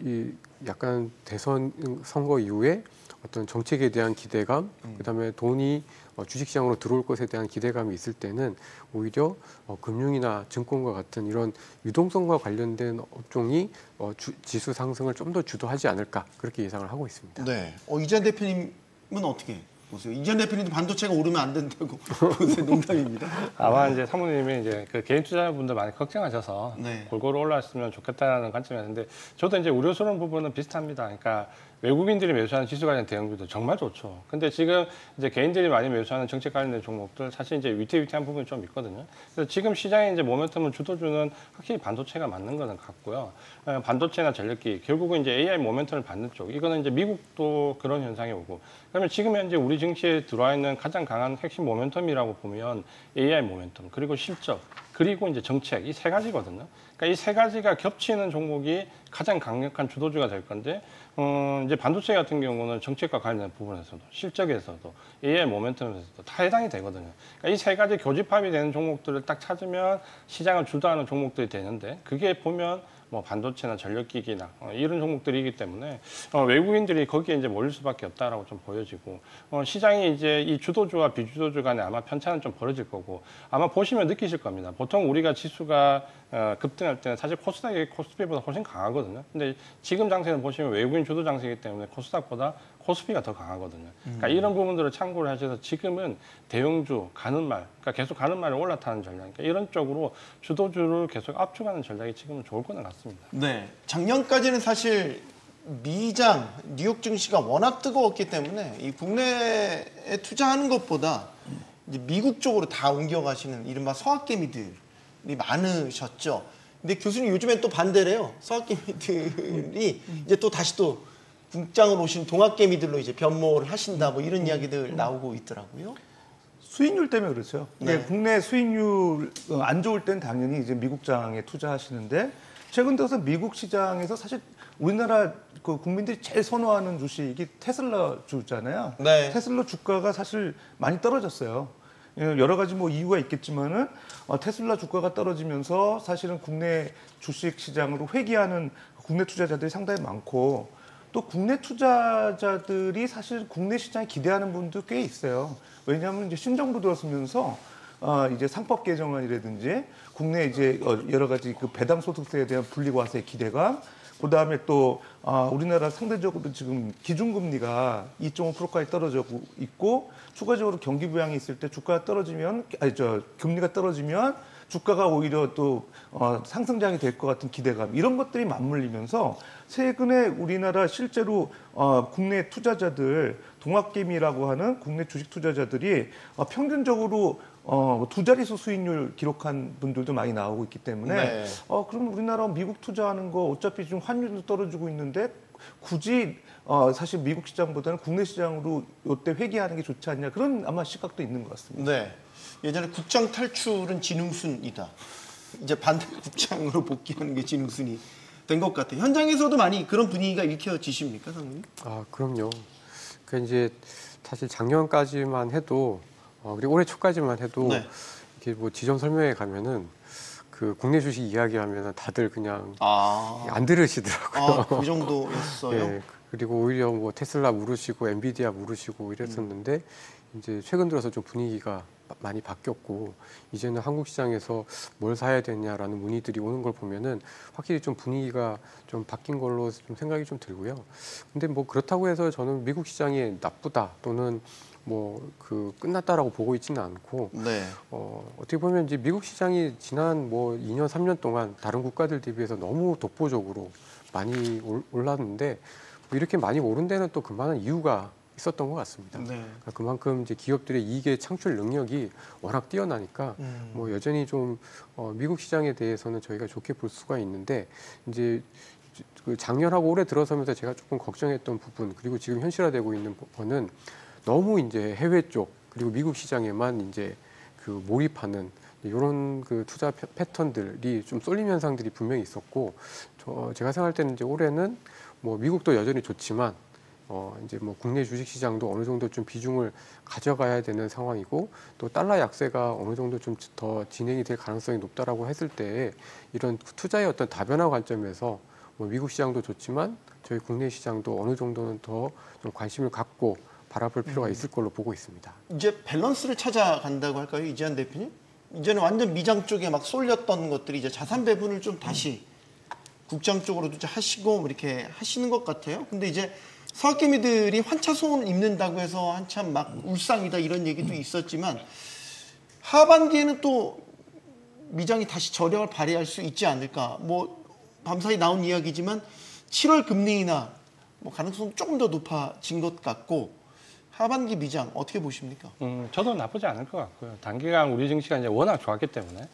이 약간 대선 선거 이후에 어떤 정책에 대한 기대감, 그다음에 돈이 주식시장으로 들어올 것에 대한 기대감이 있을 때는 오히려 금융이나 증권과 같은 이런 유동성과 관련된 업종이 지수 상승을 좀 더 주도하지 않을까 그렇게 예상을 하고 있습니다. 네. 이재한 대표님은 어떻게 보세요? 이재한 대표님도 반도체가 오르면 안 된다고 보세요. 농담입니다. 아마 이제 사모님이 이제 그 개인 투자자분들 많이 걱정하셔서 네. 골고루 올라왔으면 좋겠다는 관점이었는데 저도 이제 우려스러운 부분은 비슷합니다. 그러니까 외국인들이 매수하는 지수 관련 대응주도 정말 좋죠. 근데 지금 이제 개인들이 많이 매수하는 정책 관련된 종목들 사실 이제 위태위태한 부분이 좀 있거든요. 그래서 지금 시장의 이제 모멘텀을 주도주는 확실히 반도체가 맞는 거는 같고요. 반도체나 전력기 결국은 이제 AI 모멘텀을 받는 쪽 이거는 이제 미국도 그런 현상이 오고 그러면 지금 현재 우리 증시에 들어와 있는 가장 강한 핵심 모멘텀이라고 보면 AI 모멘텀 그리고 실적 그리고 이제 정책 이 세 가지거든요. 그러니까 이 세 가지가 겹치는 종목이 가장 강력한 주도주가 될 건데 이제 반도체 같은 경우는 정책과 관련된 부분에서도 실적에서도 AI 모멘텀에서도 다 해당이 되거든요. 그러니까 이 세 가지 교집합이 되는 종목들을 딱 찾으면 시장을 주도하는 종목들이 되는데 그게 보면 뭐 반도체나 전력기기나 이런 종목들이기 때문에 외국인들이 거기에 이제 몰릴 수밖에 없다라고 좀 보여지고 시장이 이제 이 주도주와 비주도주 간에 아마 편차는 좀 벌어질 거고 아마 보시면 느끼실 겁니다. 보통 우리가 지수가 급등할 때는 사실 코스닥이 코스피보다 훨씬 강하거든요. 근데 지금 장세는 보시면 외국인 주도 장세이기 때문에 코스닥보다 코스피가 더 강하거든요. 그러니까 이런 부분들을 참고를 하셔서 지금은 대형주 가는 말, 그러니까 계속 가는 말을 올라타는 전략, 그러니까 이런 쪽으로 주도주를 계속 압축하는 전략이 지금은 좋을 거는 같습니다. 네. 작년까지는 사실 미장, 뉴욕 증시가 워낙 뜨거웠기 때문에 이 국내에 투자하는 것보다 이제 미국 쪽으로 다 옮겨가시는 이른바 서학개미들이 많으셨죠. 근데 교수님 요즘엔 또 반대래요. 서학개미들이 이제 또 다시 또 국장으로 오신 동학개미들로 이제 변모를 하신다 뭐 이런 이야기들 나오고 있더라고요. 수익률 때문에 그렇죠. 네. 국내 수익률 안 좋을 땐 당연히 이제 미국장에 투자하시는데 최근 들어서 미국 시장에서 사실 우리나라 그 국민들이 제일 선호하는 주식이 테슬라 주잖아요. 네. 테슬라 주가가 사실 많이 떨어졌어요. 여러 가지 뭐 이유가 있겠지만은 테슬라 주가가 떨어지면서 사실은 국내 주식 시장으로 회귀하는 국내 투자자들이 상당히 많고 또 국내 투자자들이 사실 국내 시장에 기대하는 분도 꽤 있어요. 왜냐하면 이제 신정부 들어서면서 이제 상법 개정안이라든지 국내 이제 여러 가지 그 배당 소득세에 대한 분리과세의 기대감, 그 다음에 또 우리나라 상대적으로 지금 기준금리가 2.5%까지 떨어지고 있고 추가적으로 경기 부양이 있을 때 주가가 떨어지면 금리가 떨어지면 주가가 오히려 또 상승장이 될 것 같은 기대감 이런 것들이 맞물리면서 최근에 우리나라 실제로 국내 투자자들 동학개미라고 하는 국내 주식 투자자들이 평균적으로 두 자릿수 수익률 기록한 분들도 많이 나오고 있기 때문에 네. 그럼 우리나라 미국 투자하는 거 어차피 지금 환율도 떨어지고 있는데 굳이 사실 미국 시장보다는 국내 시장으로 이때 회귀하는 게 좋지 않냐 그런 아마 시각도 있는 것 같습니다. 네. 예전에 국장 탈출은 진흥순이다. 이제 반대 국장으로 복귀하는 게 진흥순이 된 것 같아요. 현장에서도 많이 그런 분위기가 일으켜지십니까, 상무님? 그럼요. 그 이제 사실 작년까지만 해도 그리고 올해 초까지만 해도 네. 이렇게 뭐 지점 설명회 가면은 그 국내 주식 이야기하면은 다들 그냥 안 들으시더라고요. 그 정도였어요. 예, 그리고 오히려 뭐 테슬라 물으시고 엔비디아 물으시고 이랬었는데 이제 최근 들어서 좀 분위기가 많이 바뀌었고 이제는 한국 시장에서 뭘 사야 되냐라는 문의들이 오는 걸 보면은 확실히 좀 분위기가 좀 바뀐 걸로 좀 생각이 좀 들고요. 근데 뭐 그렇다고 해서 저는 미국 시장이 나쁘다 또는 뭐 그 끝났다라고 보고 있지는 않고 네. 어떻게 보면 이제 미국 시장이 지난 뭐 2년 3년 동안 다른 국가들 대비해서 너무 독보적으로 많이 올랐는데 뭐 이렇게 많이 오른 데는 또 그만한 이유가 있었던 것 같습니다. 네. 그러니까 그만큼 이제 기업들의 이익의 창출 능력이 워낙 뛰어나니까 뭐 여전히 좀 미국 시장에 대해서는 저희가 좋게 볼 수가 있는데 이제 그 작년하고 올해 들어서면서 제가 조금 걱정했던 부분 그리고 지금 현실화되고 있는 거는 너무 이제 해외 쪽 그리고 미국 시장에만 이제 그 몰입하는 이런 그 투자 패턴들이 좀 쏠림 현상들이 분명히 있었고 제가 생각할 때는 이제 올해는 뭐 미국도 여전히 좋지만 이제 뭐 국내 주식 시장도 어느 정도 좀 비중을 가져가야 되는 상황이고 또 달러 약세가 어느 정도 좀 더 진행이 될 가능성이 높다라고 했을 때 이런 투자의 어떤 다변화 관점에서 뭐 미국 시장도 좋지만 저희 국내 시장도 어느 정도는 더 좀 관심을 갖고 바라볼 필요가 있을 걸로 보고 있습니다. 이제 밸런스를 찾아간다고 할까요, 이재한 대표님? 이제는 완전 미장 쪽에 막 쏠렸던 것들이 이제 자산 배분을 좀 다시 국장 쪽으로도 이제 하시고 뭐 이렇게 하시는 것 같아요. 근데 이제 서학개미들이 환차손을 입는다고 해서 한참 막 울상이다 이런 얘기도 있었지만 하반기에는 또 미장이 다시 저력을 발휘할 수 있지 않을까. 뭐 밤사이 나온 이야기지만 7월 금리 인하 뭐 가능성은 조금 더 높아진 것 같고 하반기 미장 어떻게 보십니까? 저도 나쁘지 않을 것 같고요. 단기간 우리 증시가 이제 워낙 좋았기 때문에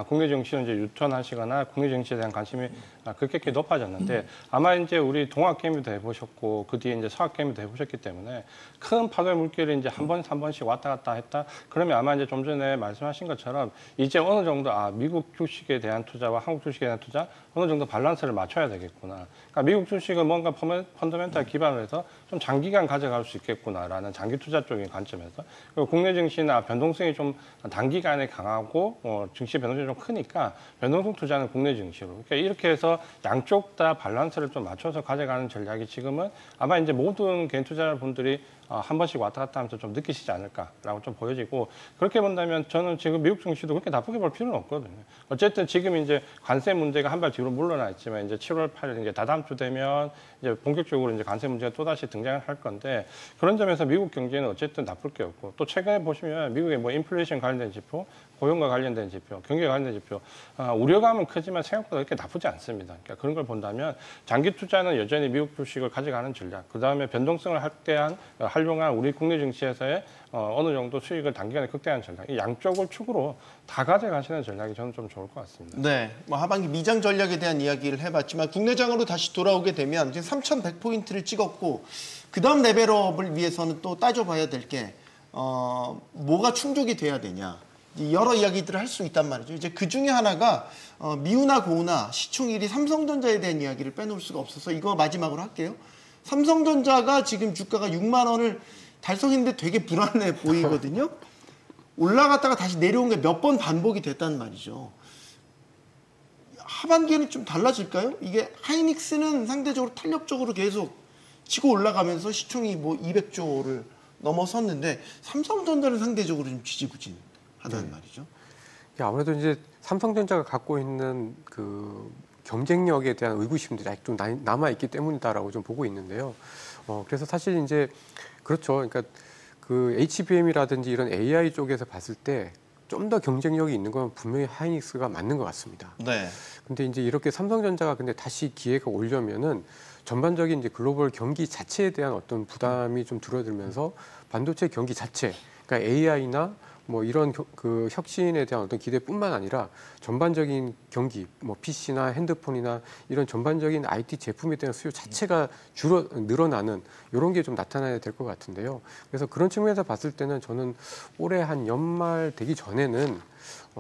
국내 증시는 이제 유턴하시거나 국내 증시에 대한 관심이 급격히 높아졌는데 아마 이제 우리 동학개미도 해보셨고 그 뒤에 이제 서학개미도 해보셨기 때문에 큰 파도의 물결이 이제 한 번씩 왔다 갔다 했다. 그러면 아마 이제 좀 전에 말씀하신 것처럼 이제 어느 정도 미국 주식에 대한 투자와 한국 주식에 대한 투자 어느 정도 밸런스를 맞춰야 되겠구나. 그러니까 미국 주식은 뭔가 펀더멘탈 기반을 해서 좀 장기간 가져갈 수 있겠구나라는 장기 투자 쪽인 관점에서 그리고 국내 증시나 변동성이 좀 단기간에 강하고 증시 변동성이 부분이 좀 크니까 변동성 투자는 국내 증시로. 그러니까 이렇게 해서 양쪽 다 밸런스를 좀 맞춰서 가져가는 전략이 지금은 아마 이제 모든 개인 투자자분들이 한 번씩 왔다 갔다 하면서 좀 느끼시지 않을까라고 좀 보여지고, 그렇게 본다면 저는 지금 미국 증시도 그렇게 나쁘게 볼 필요는 없거든요. 어쨌든 지금 이제 관세 문제가 한 발 뒤로 물러나 있지만 이제 7월 8일 이제 다다음 주 되면 이제 본격적으로 이제 관세 문제가 또 다시 등장을 할 건데, 그런 점에서 미국 경제는 어쨌든 나쁠 게 없고, 또 최근에 보시면 미국의 뭐 인플레이션 관련된 지표, 고용과 관련된 지표, 경제 관련된 지표, 우려감은 크지만 생각보다 그렇게 나쁘지 않습니다. 그러니까 그런 걸 본다면 장기 투자는 여전히 미국 주식을 가져가는 전략, 그 다음에 변동성을 활용한 우리 국내 증시에서의 어느 정도 수익을 단기간에 극대화하는 전략, 이 양쪽을 축으로 다 가져가시는 전략이 저는 좀 좋을 것 같습니다. 네, 뭐 하반기 미장 전략에 대한 이야기를 해봤지만 국내장으로 다시 돌아오게 되면 지금 3,100포인트를 찍었고, 그 다음 레벨업을 위해서는 또 따져봐야 될 게 뭐가 충족이 돼야 되냐, 여러 이야기들을 할 수 있단 말이죠. 이제 그 중에 하나가 미우나 고우나 시총 1위 삼성전자에 대한 이야기를 빼놓을 수가 없어서 이거 마지막으로 할게요. 삼성전자가 지금 주가가 6만 원을 달성했는데 되게 불안해 보이거든요. 올라갔다가 다시 내려온 게 몇 번 반복이 됐단 말이죠. 하반기에는 좀 달라질까요? 이게 하이닉스는 상대적으로 탄력적으로 계속 치고 올라가면서 시총이 뭐 200조를 넘어섰는데 삼성전자는 상대적으로 좀 지지부진하다는 말이죠. 아무래도 이제 삼성전자가 갖고 있는 그 경쟁력에 대한 의구심들이 아직 좀 남아 있기 때문이다라고 좀 보고 있는데요. 그래서 사실 이제 그렇죠. 그러니까 그 HBM이라든지 이런 AI 쪽에서 봤을 때 좀 더 경쟁력이 있는 건 분명히 하이닉스가 맞는 것 같습니다. 네. 근데 이제 이렇게 삼성전자가 근데 다시 기회가 오려면은 전반적인 이제 글로벌 경기 자체에 대한 어떤 부담이 좀 줄어들면서 반도체 경기 자체, 그러니까 AI나 뭐 이런 그 혁신에 대한 어떤 기대뿐만 아니라 전반적인 경기, 뭐 PC나 핸드폰이나 이런 전반적인 IT 제품에 대한 수요 자체가 늘어나는 이런 게 좀 나타나야 될 것 같은데요. 그래서 그런 측면에서 봤을 때는 저는 올해 한 연말 되기 전에는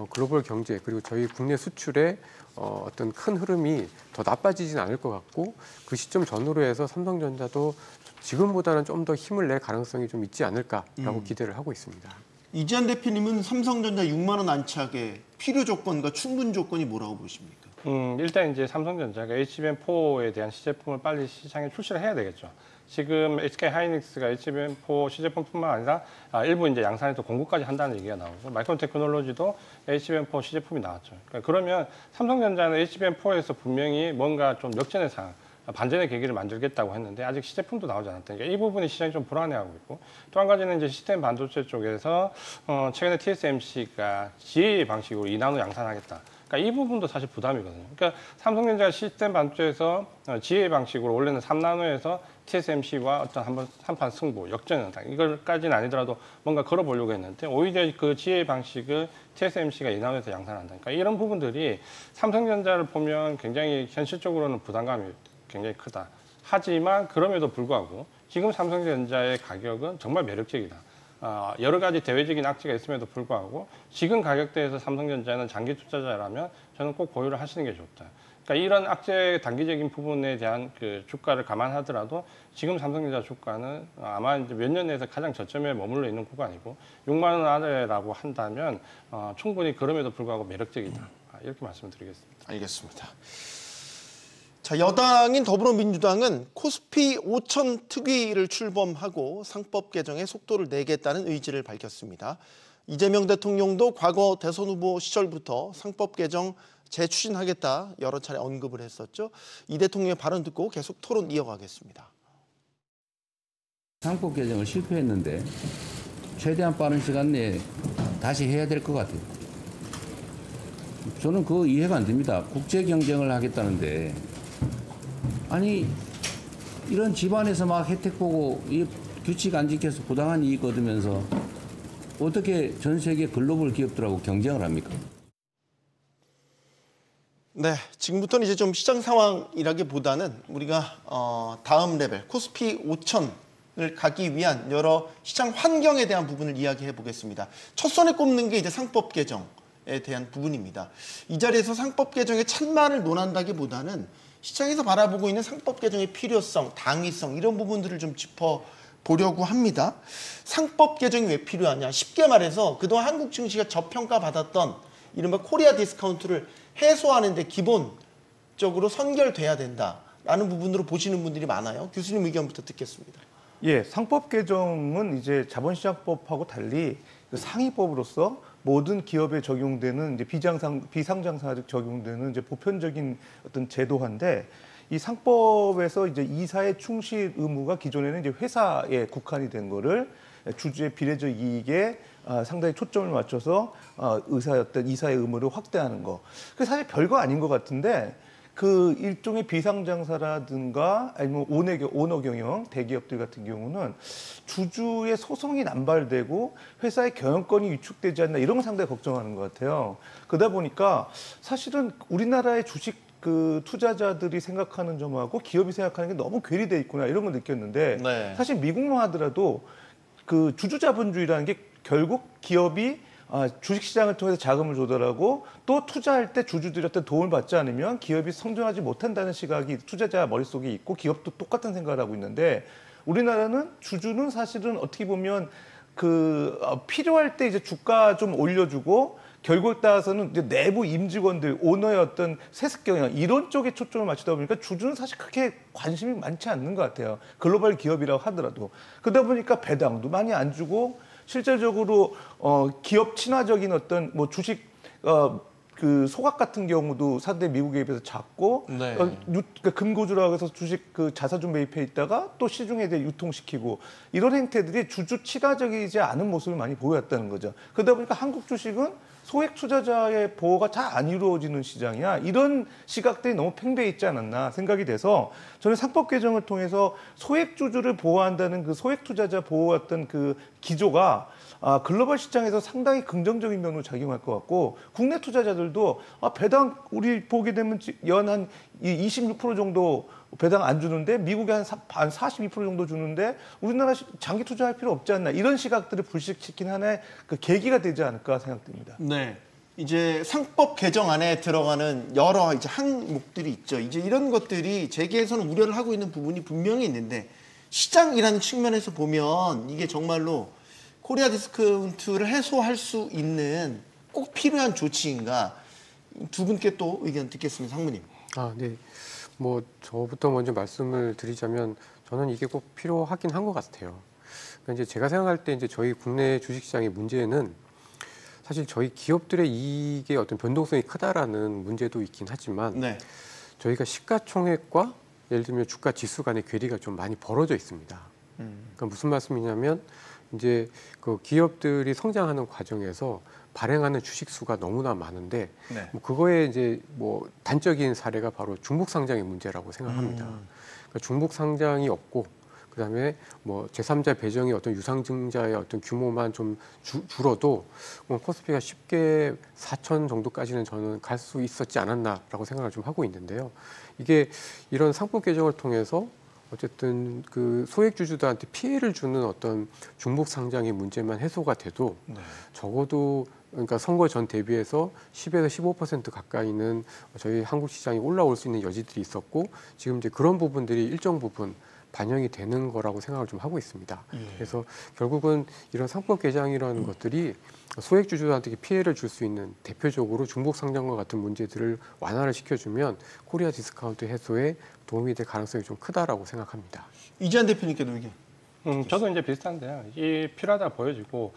글로벌 경제 그리고 저희 국내 수출의 어떤 큰 흐름이 더 나빠지진 않을 것 같고, 그 시점 전후로 해서 삼성전자도 지금보다는 좀 더 힘을 낼 가능성이 좀 있지 않을까라고 기대를 하고 있습니다. 이지한 대표님은 삼성전자 6만 원 안착의 필요 조건과 충분 조건이 뭐라고 보십니까? 일단 이제 삼성전자가 HBM4에 대한 시제품을 빨리 시장에 출시를 해야 되겠죠. 지금 SK 하이닉스가 HBM4 시제품뿐만 아니라 일부 이제 양산에서 공급까지 한다는 얘기가 나오고, 마이크론 테크놀로지도 HBM4 시제품이 나왔죠. 그러니까 그러면 삼성전자는 HBM4에서 분명히 뭔가 좀 역전의 상황, 반전의 계기를 만들겠다고 했는데 아직 시제품도 나오지 않았다니까 이 부분이 시장이 좀 불안해하고 있고, 또 한 가지는 이제 시스템 반도체 쪽에서 최근에 TSMC가 GA 방식으로 2나노 양산하겠다. 그러니까 이 부분도 사실 부담이거든요. 그러니까 삼성전자 시스템 반도체에서 GA 방식으로 원래는 3나노에서 TSMC와 어떤 한판 승부, 역전연타 이걸까지는 아니더라도 뭔가 걸어보려고 했는데 오히려 그 GA 방식을 TSMC가 2나노에서 양산한다. 그러니까 이런 부분들이 삼성전자를 보면 굉장히 현실적으로는 부담감이 굉장히 크다. 하지만 그럼에도 불구하고 지금 삼성전자의 가격은 정말 매력적이다. 여러 가지 대외적인 악재가 있음에도 불구하고 지금 가격대에서 삼성전자는 장기 투자자라면 저는 꼭 보유를 하시는 게 좋다. 그러니까 이런 악재 단기적인 부분에 대한 그 주가를 감안하더라도 지금 삼성전자 주가는 아마 이제 몇 년 내에서 가장 저점에 머물러 있는 구간이고 6만 원 아래라고 한다면 충분히 그럼에도 불구하고 매력적이다. 이렇게 말씀드리겠습니다. 알겠습니다. 자, 여당인 더불어민주당은 코스피 5천 특위를 출범하고 상법 개정에 속도를 내겠다는 의지를 밝혔습니다. 이재명 대통령도 과거 대선 후보 시절부터 상법 개정 재추진하겠다 여러 차례 언급을 했었죠. 이 대통령의 발언 듣고 계속 토론 이어가겠습니다. 상법 개정을 실패했는데 최대한 빠른 시간 내에 다시 해야 될 것 같아요. 저는 그거 이해가 안 됩니다. 국제 경쟁을 하겠다는데 아니 이런 집안에서 막 혜택 보고 이 규칙 안 지켜서 부당한 이익 얻으면서 어떻게 전 세계 글로벌 기업들하고 경쟁을 합니까? 네, 지금부터는 이제 좀 시장 상황이라기보다는 우리가 다음 레벨 코스피 5천을 가기 위한 여러 시장 환경에 대한 부분을 이야기해 보겠습니다. 첫 손에 꼽는 게 이제 상법 개정에 대한 부분입니다. 이 자리에서 상법 개정의 찬반을 논한다기보다는 시장에서 바라보고 있는 상법 개정의 필요성, 당위성 이런 부분들을 좀 짚어보려고 합니다. 상법 개정이 왜 필요하냐? 쉽게 말해서 그동안 한국 증시가 저평가받았던 이른바 코리아 디스카운트를 해소하는 데 기본적으로 선결돼야 된다라는 부분으로 보시는 분들이 많아요. 교수님 의견부터 듣겠습니다. 예, 상법 개정은 이제 자본시장법하고 달리 그 상위법으로서 모든 기업에 적용되는 이제 비상장사직 적용되는 이제 보편적인 어떤 제도화인데, 이 상법에서 이제 이사의 충실 의무가 기존에는 이제 회사에 국한이 된 거를 주주의 비례적 이익에 상당히 초점을 맞춰서 이사의 의무를 확대하는 거. 그 사실 별거 아닌 것 같은데, 그 일종의 비상장사라든가 아니면 오너 경영 대기업들 같은 경우는 주주의 소송이 남발되고 회사의 경영권이 위축되지 않나, 이런 걸 상당히 걱정하는 것 같아요. 그러다 보니까 사실은 우리나라의 주식 그 투자자들이 생각하는 점하고 기업이 생각하는 게 너무 괴리돼 있구나, 이런 걸 느꼈는데, 네. 사실 미국만 하더라도 그 주주자본주의라는 게 결국 기업이 주식시장을 통해서 자금을 조달하고 또 투자할 때 주주들한테 도움을 받지 않으면 기업이 성장하지 못한다는 시각이 투자자 머릿속에 있고, 기업도 똑같은 생각을 하고 있는데, 우리나라는 주주는 사실은 어떻게 보면 필요할 때 이제 주가 좀 올려주고, 결국에 따라서는 이제 내부 임직원들, 오너의 어떤 세습 경영, 이런 쪽에 초점을 맞추다 보니까 주주는 사실 그렇게 관심이 많지 않는 것 같아요. 글로벌 기업이라고 하더라도. 그러다 보니까 배당도 많이 안 주고, 실질적으로 기업 친화적인 어떤 뭐 주식 그 소각 같은 경우도 상대 미국에 비해서 작고, 네. 그러니까 금고주라고 해서 주식 그 자사주 매입해 있다가 또 시중에 대해 유통시키고, 이런 행태들이 주주 친화적이지 않은 모습을 많이 보여왔다는 거죠. 그러다 보니까 한국 주식은 소액 투자자의 보호가 잘 안 이루어지는 시장이야, 이런 시각들이 너무 팽배해 있지 않았나 생각이 돼서, 저는 상법 개정을 통해서 소액 주주를 보호한다는 그 소액 투자자 보호 어떤 그 기조가 글로벌 시장에서 상당히 긍정적인 면으로 작용할 것 같고, 국내 투자자들도 배당 우리 보게 되면 연 한 26% 정도 배당 안 주는데, 미국에 한 42% 정도 주는데 우리나라 장기 투자할 필요 없지 않나, 이런 시각들을 불식시킨 하나의 그 계기가 되지 않을까 생각됩니다. 네. 이제 상법 개정 안에 들어가는 여러 이제 항목들이 있죠. 이제 이런 것들이 재계에서는 우려를 하고 있는 부분이 분명히 있는데, 시장이라는 측면에서 보면 이게 정말로 코리아 디스카운트를 해소할 수 있는 꼭 필요한 조치인가, 두 분께 또 의견 듣겠습니다. 상무님. 네. 뭐 저부터 먼저 말씀을 드리자면, 저는 이게 꼭 필요하긴 한 것 같아요. 그러니까 이제 제가 생각할 때 이제 저희 국내 주식시장의 문제는 사실 저희 기업들의 이익의 어떤 변동성이 크다라는 문제도 있긴 하지만, 네. 저희가 시가총액과 예를 들면 주가 지수 간의 괴리가 좀 많이 벌어져 있습니다. 그러니까 무슨 말씀이냐면, 이제 그 기업들이 성장하는 과정에서 발행하는 주식 수가 너무나 많은데, 네. 뭐 그거에 이제 뭐 단적인 사례가 바로 중복 상장의 문제라고 생각합니다. 그러니까 중복 상장이 없고, 그다음에 뭐 제3자 배정의 어떤 유상증자의 어떤 규모만 좀 줄어도 코스피가 쉽게 4천 정도까지는 저는 갈 수 있었지 않았나라고 생각을 좀 하고 있는데요. 이게 이런 상법 개정을 통해서 어쨌든 그 소액 주주들한테 피해를 주는 어떤 중복 상장의 문제만 해소가 돼도, 적어도 그러니까 선거 전 대비해서 10에서 15% 가까이는 저희 한국 시장이 올라올 수 있는 여지들이 있었고, 지금 이제 그런 부분들이 일정 부분 반영이 되는 거라고 생각을 좀 하고 있습니다. 그래서 결국은 이런 상법 개정이라는 것들이 소액 주주들한테 피해를 줄 수 있는, 대표적으로 중복 상장과 같은 문제들을 완화를 시켜주면 코리아 디스카운트 해소에 도움이 될 가능성이 좀 크다라고 생각합니다. 이지한 대표님께도 의견. 저도 이제 비슷한데요. 이 필요하다 보여지고,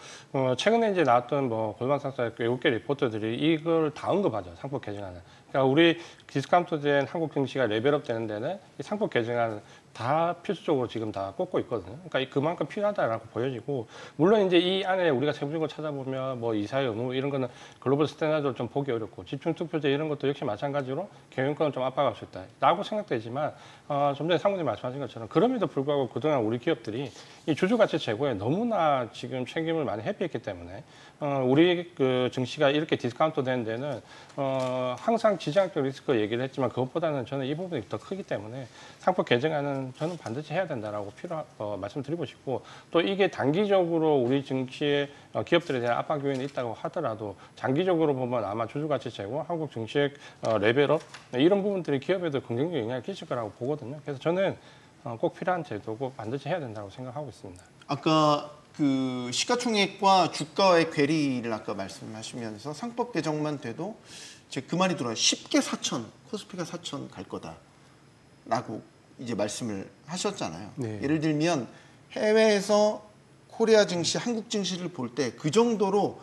최근에 이제 나왔던 뭐 골드만삭스의 외국계 리포터들이 이걸 다 언급하죠. 상법 개정안을. 그러니까 우리 디스카운트된 한국 증시가 레벨업 되는 데는 이 상법 개정안 다 필수적으로 지금 다 꽂고 있거든요. 그러니까 그만큼 필요하다라고 보여지고, 물론 이제 이 안에 우리가 세부적으로 찾아보면 뭐 이사의 의무 이런 거는 글로벌 스탠다드를 좀 보기 어렵고, 집중투표제 이런 것도 역시 마찬가지로 경영권을 좀 압박할 수 있다라고 생각되지만, 좀 전에 상무님 말씀하신 것처럼 그럼에도 불구하고 그동안 우리 기업들이 이 주주가치 제고에 너무나 지금 책임을 많이 회피했기 때문에, 우리 그 증시가 이렇게 디스카운트 되는 데는 항상 지정학적 리스크 얘기를 했지만, 그것보다는 저는 이 부분이 더 크기 때문에 상법 개정안은 저는 반드시 해야 된다라고 말씀드리고 싶고, 또 이게 단기적으로 우리 증시에 기업들에 대한 압박 요인이 있다고 하더라도 장기적으로 보면 아마 주주가치 제고, 한국 증시의 레벨업 이런 부분들이 기업에도 긍정적 영향을 끼칠 거라고 보거든요. 그래서 저는 꼭 필요한 제도고 반드시 해야 된다고 생각하고 있습니다. 아까 그 시가총액과 주가의 괴리를 아까 말씀하시면서 상법 개정만 돼도 이제 그 말이 들어요. 쉽게 4천, 코스피가 4천 갈 거다라고 이제 말씀을 하셨잖아요. 네. 예를 들면 해외에서 코리아 증시, 한국 증시를 볼 때 그 정도로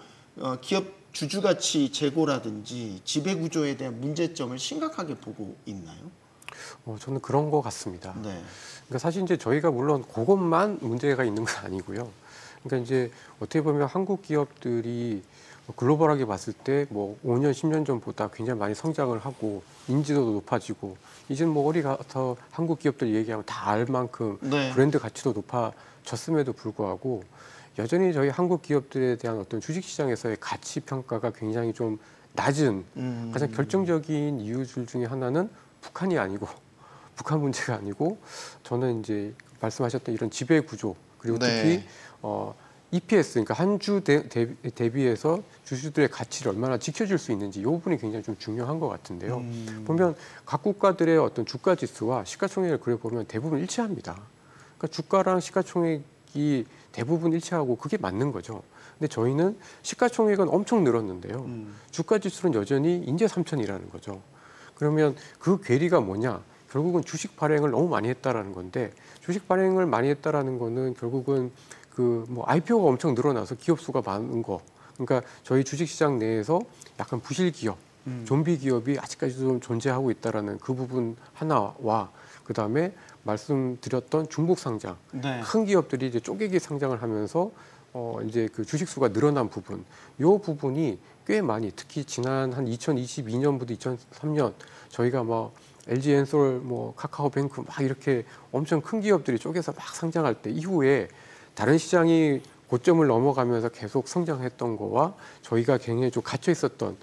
기업 주주가치 재고라든지 지배구조에 대한 문제점을 심각하게 보고 있나요? 저는 그런 것 같습니다. 네. 그러니까 사실 이제 저희가 물론 그것만 문제가 있는 건 아니고요. 그러니까 이제 어떻게 보면 한국 기업들이 글로벌하게 봤을 때 뭐 5년, 10년 전보다 굉장히 많이 성장을 하고 인지도도 높아지고 이제는 뭐 어디 가서 한국 기업들 얘기하면 다 알 만큼 네. 브랜드 가치도 높아졌음에도 불구하고 여전히 저희 한국 기업들에 대한 어떤 주식시장에서의 가치 평가가 굉장히 좀 낮은 가장 결정적인 이유들 중에 하나는 북한이 아니고 북한 문제가 아니고 저는 이제 말씀하셨던 이런 지배 구조 그리고 특히 네. EPS 그러니까 한 주 대비해서 주주들의 가치를 얼마나 지켜줄 수 있는지 이 부분이 굉장히 좀 중요한 것 같은데요. 보면 각 국가들의 어떤 주가 지수와 시가총액을 그려보면 대부분 일치합니다. 그러니까 주가랑 시가총액이 대부분 일치하고 그게 맞는 거죠. 근데 저희는 시가총액은 엄청 늘었는데요. 주가 지수는 여전히 인제 3천이라는 거죠. 그러면 그 괴리가 뭐냐? 결국은 주식 발행을 너무 많이 했다라는 건데 주식 발행을 많이 했다라는 거는 결국은 그 뭐 IPO가 엄청 늘어나서 기업 수가 많은 거. 그러니까 저희 주식시장 내에서 약간 부실 기업, 좀비 기업이 아직까지도 좀 존재하고 있다라는 그 부분 하나와 그다음에 말씀드렸던 중복 상장, 네. 큰 기업들이 이제 쪼개기 상장을 하면서 이제 그 주식 수가 늘어난 부분, 요 부분이 꽤 많이 특히 지난 한 2022년부터 2003년 저희가 뭐 LG엔솔, 뭐 카카오뱅크 막 이렇게 엄청 큰 기업들이 쪼개서 막 상장할 때 이후에 다른 시장이 고점을 넘어가면서 계속 성장했던 거와 저희가 굉장히 좀 갇혀 있었던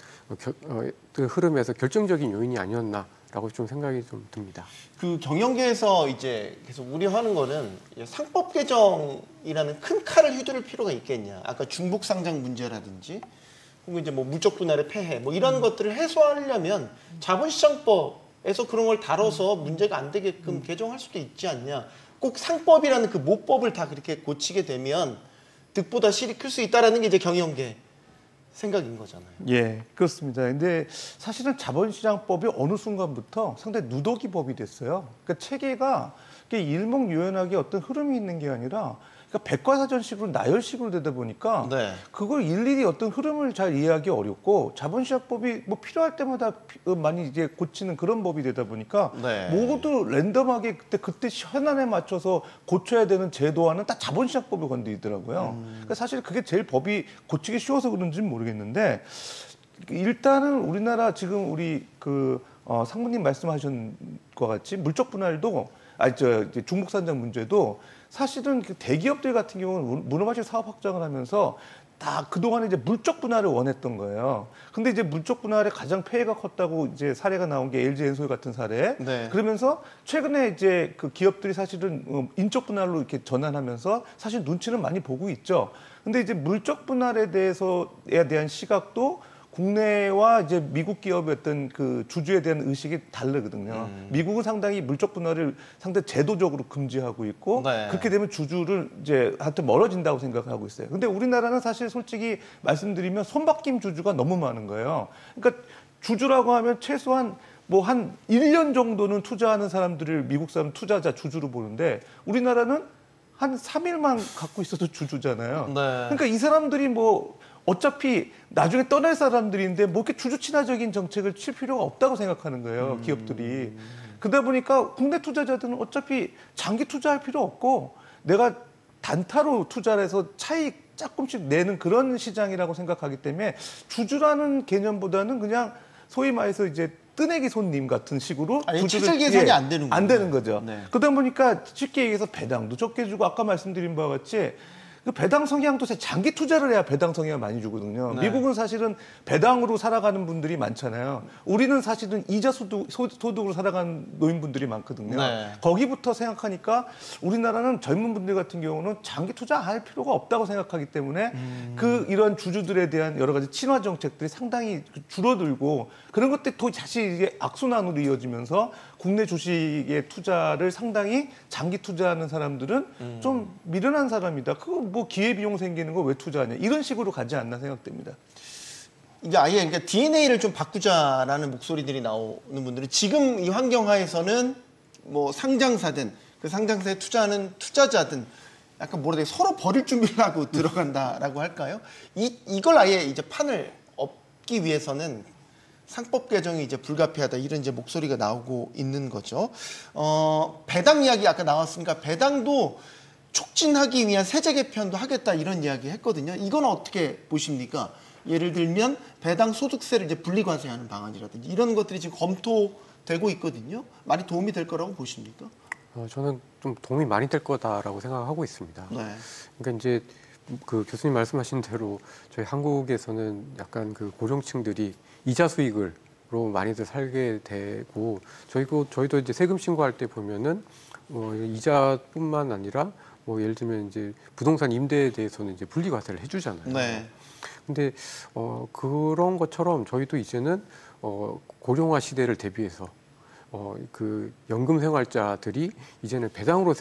그 흐름에서 결정적인 요인이 아니었나라고 좀 생각이 좀 듭니다. 그 경영계에서 이제 계속 우려하는 거는 상법 개정이라는 큰 칼을 휘두를 필요가 있겠냐. 아까 중복 상장 문제라든지 혹은 이제 뭐 물적 분할의 폐해 뭐 이런 것들을 해소하려면 자본시장법에서 그런 걸 다뤄서 문제가 안 되게끔 개정할 수도 있지 않냐. 꼭 상법이라는 그 모법을 다 그렇게 고치게 되면 득보다 실이 클 수 있다라는 게 이제 경영계 생각인 거잖아요. 예, 그렇습니다. 근데 사실은 자본시장법이 어느 순간부터 상당히 누더기 법이 됐어요. 그러니까 체계가 일목요연하게 어떤 흐름이 있는 게 아니라 그러니까 백과사전식으로 나열식으로 되다 보니까 네. 그걸 일일이 어떤 흐름을 잘 이해하기 어렵고 자본시장법이 뭐 필요할 때마다 많이 이제 고치는 그런 법이 되다 보니까 네. 모두 랜덤하게 그때 현안에 맞춰서 고쳐야 되는 제도와는 딱 자본시장법에 건드리더라고요. 그러니까 사실 그게 제일 법이 고치기 쉬워서 그런지는 모르겠는데 일단은 우리나라 지금 우리 상무님 말씀하신 것 같이 물적 분할도 이제 중복 상장 문제도 사실은 그 대기업들 같은 경우는 문어발식 사업 확장을 하면서 다 그동안에 이제 물적 분할을 원했던 거예요. 근데 이제 물적 분할에 가장 폐해가 컸다고 이제 사례가 나온 게 LG엔솔 같은 사례. 네. 그러면서 최근에 이제 그 기업들이 사실은 인적 분할로 이렇게 전환하면서 사실 눈치는 많이 보고 있죠. 근데 이제 물적 분할에 대한 시각도 국내와 이제 미국 기업의 어떤 그 주주에 대한 의식이 다르거든요. 미국은 상당히 물적 분할을 상당히 제도적으로 금지하고 있고 네. 그렇게 되면 주주를 이제 한테 멀어진다고 생각하고 있어요. 근데 우리나라는 사실 솔직히 말씀드리면 손바뀜 주주가 너무 많은 거예요. 그러니까 주주라고 하면 최소한 뭐 한 1년 정도는 투자하는 사람들을 미국 사람 투자자 주주로 보는데 우리나라는 한 3일만 갖고 있어도 주주잖아요. 네. 그러니까 이 사람들이 뭐 어차피 나중에 떠날 사람들인데 뭐 이렇게 주주 친화적인 정책을 칠 필요가 없다고 생각하는 거예요, 기업들이. 그러다 보니까 국내 투자자들은 어차피 장기 투자할 필요 없고 내가 단타로 투자를 해서 차익 조금씩 내는 그런 시장이라고 생각하기 때문에 주주라는 개념보다는 그냥 소위 말해서 이제 뜨내기 손님 같은 식으로 아니, 실질 계산이 안 되는 거예요. 안 되는 거죠. 네. 그러다 보니까 쉽게 얘기해서 배당도 적게 주고 아까 말씀드린 바와 같이 그 배당 성향도 장기 투자를 해야 배당 성향을 많이 주거든요. 네. 미국은 사실은 배당으로 살아가는 분들이 많잖아요. 우리는 사실은 이자 소득으로 살아가는 노인분들이 많거든요. 네. 거기부터 생각하니까 우리나라는 젊은 분들 같은 경우는 장기 투자할 필요가 없다고 생각하기 때문에 이런 주주들에 대한 여러 가지 친화 정책들이 상당히 줄어들고 그런 것들이 또 사실 이게 악순환으로 이어지면서 국내 주식의 투자를 상당히 장기 투자하는 사람들은 좀 미련한 사람이다. 그거 뭐 기회비용 생기는 거 왜 투자하냐 이런 식으로 가지 않나 생각됩니다. 이게 아예 그러니까 DNA를 좀 바꾸자라는 목소리들이 나오는 분들은 지금 이 환경하에서는 뭐 상장사든 그 상장사에 투자하는 투자자든 약간 뭐라 해야 돼 서로 버릴 준비를 하고 들어간다라고 할까요? 이걸 아예 이제 판을 엎기 위해서는 상법 개정이 이제 불가피하다 이런 이제 목소리가 나오고 있는 거죠. 배당 이야기 아까 나왔으니까 배당도 촉진하기 위한 세제 개편도 하겠다 이런 이야기 했거든요. 이건 어떻게 보십니까? 예를 들면 배당 소득세를 이제 분리과세하는 방안이라든지 이런 것들이 지금 검토되고 있거든요. 많이 도움이 될 거라고 보십니까? 저는 좀 도움이 많이 될 거다라고 생각하고 있습니다. 네. 그러니까 이제 그 교수님 말씀하신 대로 저희 한국에서는 약간 그 고령층들이 이자 수익으로 많이들 살게 되고 저희도 이제 세금 신고할 때 보면은 이자뿐만 아니라 뭐 예를 들면 이제 부동산 임대에 대해서는 이제 분리과세를 해주잖아요. 네. 근데 그런 것처럼 저희도 이제는 고령화 시대를 대비해서 그 연금 생활자들이 이제는 배당으로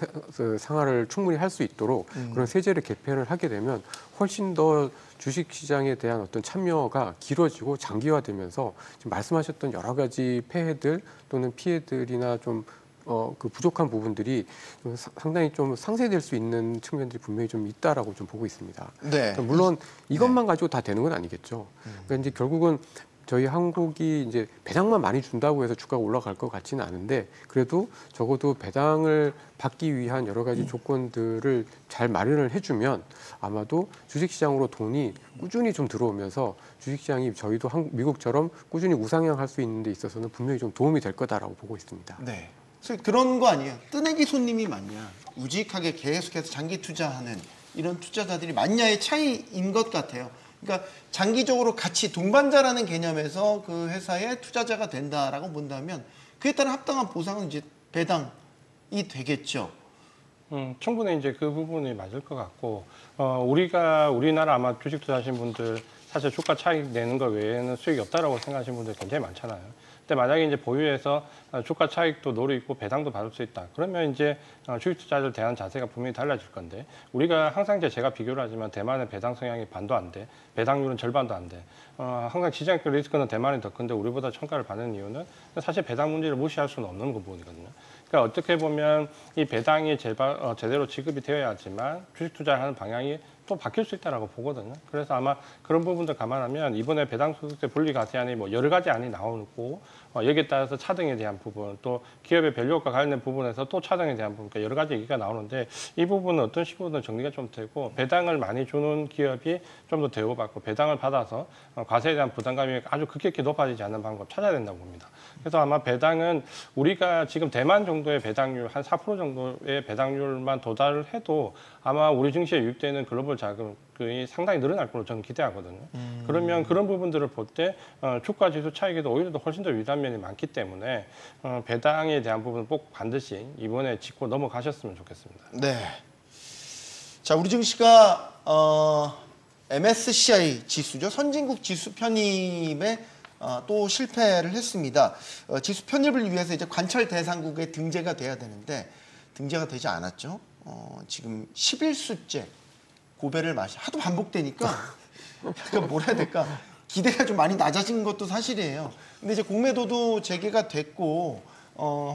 생활을 충분히 할 수 있도록 그런 세제를 개편을 하게 되면 훨씬 더 주식 시장에 대한 어떤 참여가 길어지고 장기화되면서 지금 말씀하셨던 여러 가지 폐해들 또는 피해들이나 좀 그 부족한 부분들이 좀 상당히 좀 상쇄될 수 있는 측면들이 분명히 좀 있다라고 좀 보고 있습니다. 네. 물론 이것만 가지고 다 되는 건 아니겠죠. 그러니까 이제 결국은 저희 한국이 이제 배당만 많이 준다고 해서 주가가 올라갈 것 같지는 않은데 그래도 적어도 배당을 받기 위한 여러 가지 조건들을 잘 마련을 해주면 아마도 주식시장으로 돈이 꾸준히 좀 들어오면서 주식시장이 저희도 미국처럼 꾸준히 우상향할 수 있는 데 있어서는 분명히 좀 도움이 될 거다라고 보고 있습니다. 네. 그래서 그런 거 아니에요. 뜨내기 손님이 많냐, 우직하게 계속해서 장기 투자하는 이런 투자자들이 많냐의 차이인 것 같아요. 그러니까 장기적으로 같이 동반자라는 개념에서 그 회사의 투자자가 된다라고 본다면 그에 따른 합당한 보상은 이제 배당이 되겠죠. 충분히 이제 그 부분이 맞을 것 같고 우리나라 아마 주식 투자하신 분들 사실 주가 차익 내는 것 외에는 수익이 없다라고 생각하시는 분들 굉장히 많잖아요. 근데 만약에 이제 보유해서 주가 차익도 노리고 배당도 받을 수 있다. 그러면 이제 주식 투자자들 대한 자세가 분명히 달라질 건데 우리가 항상 이제 제가 비교를 하지만 대만의 배당 성향이 반도 안 돼. 배당률은 절반도 안 돼. 항상 시장적 리스크는 대만이 더 큰데 우리보다 평가를 받는 이유는 사실 배당 문제를 무시할 수는 없는 부분이거든요. 그러니까 어떻게 보면 이 배당이 제대로 지급이 되어야지만 주식 투자를 하는 방향이 또 바뀔 수 있다라고 보거든요. 그래서 아마 그런 부분들 감안하면 이번에 배당 소득세 분리 과세안이 뭐 여러 가지 안이 나오고 여기에 따라서 차등에 대한 부분 또 기업의 밸류업과 관련된 부분에서 또 차등에 대한 부분 여러 가지 얘기가 나오는데 이 부분은 어떤 식으로든 정리가 좀 되고 배당을 많이 주는 기업이 좀 더 대우받고 배당을 받아서 과세에 대한 부담감이 아주 급격히 높아지지 않는 방법 찾아야 된다고 봅니다. 그래서 아마 배당은 우리가 지금 대만 정도의 배당률 한 4% 정도의 배당률만 도달을 해도 아마 우리 증시에 유입되는 글로벌 자금이 상당히 늘어날 걸로 저는 기대하거든요. 그러면 그런 부분들을 볼 때 주가 지수 차익에도 오히려 더 훨씬 더 위대한 면이 많기 때문에 배당에 대한 부분은 꼭 반드시 이번에 짚고 넘어가셨으면 좋겠습니다. 네. 자, 우리 증시가 MSCI 지수죠. 선진국 지수 편입에 또 실패를 했습니다. 지수 편입을 위해서 이제 관찰 대상국에 등재가 돼야 되는데 등재가 되지 않았죠. 지금 11수째 고배를 하도 반복되니까 약간 뭐라 해야 될까 기대가 좀 많이 낮아진 것도 사실이에요. 근데 이제 공매도도 재개가 됐고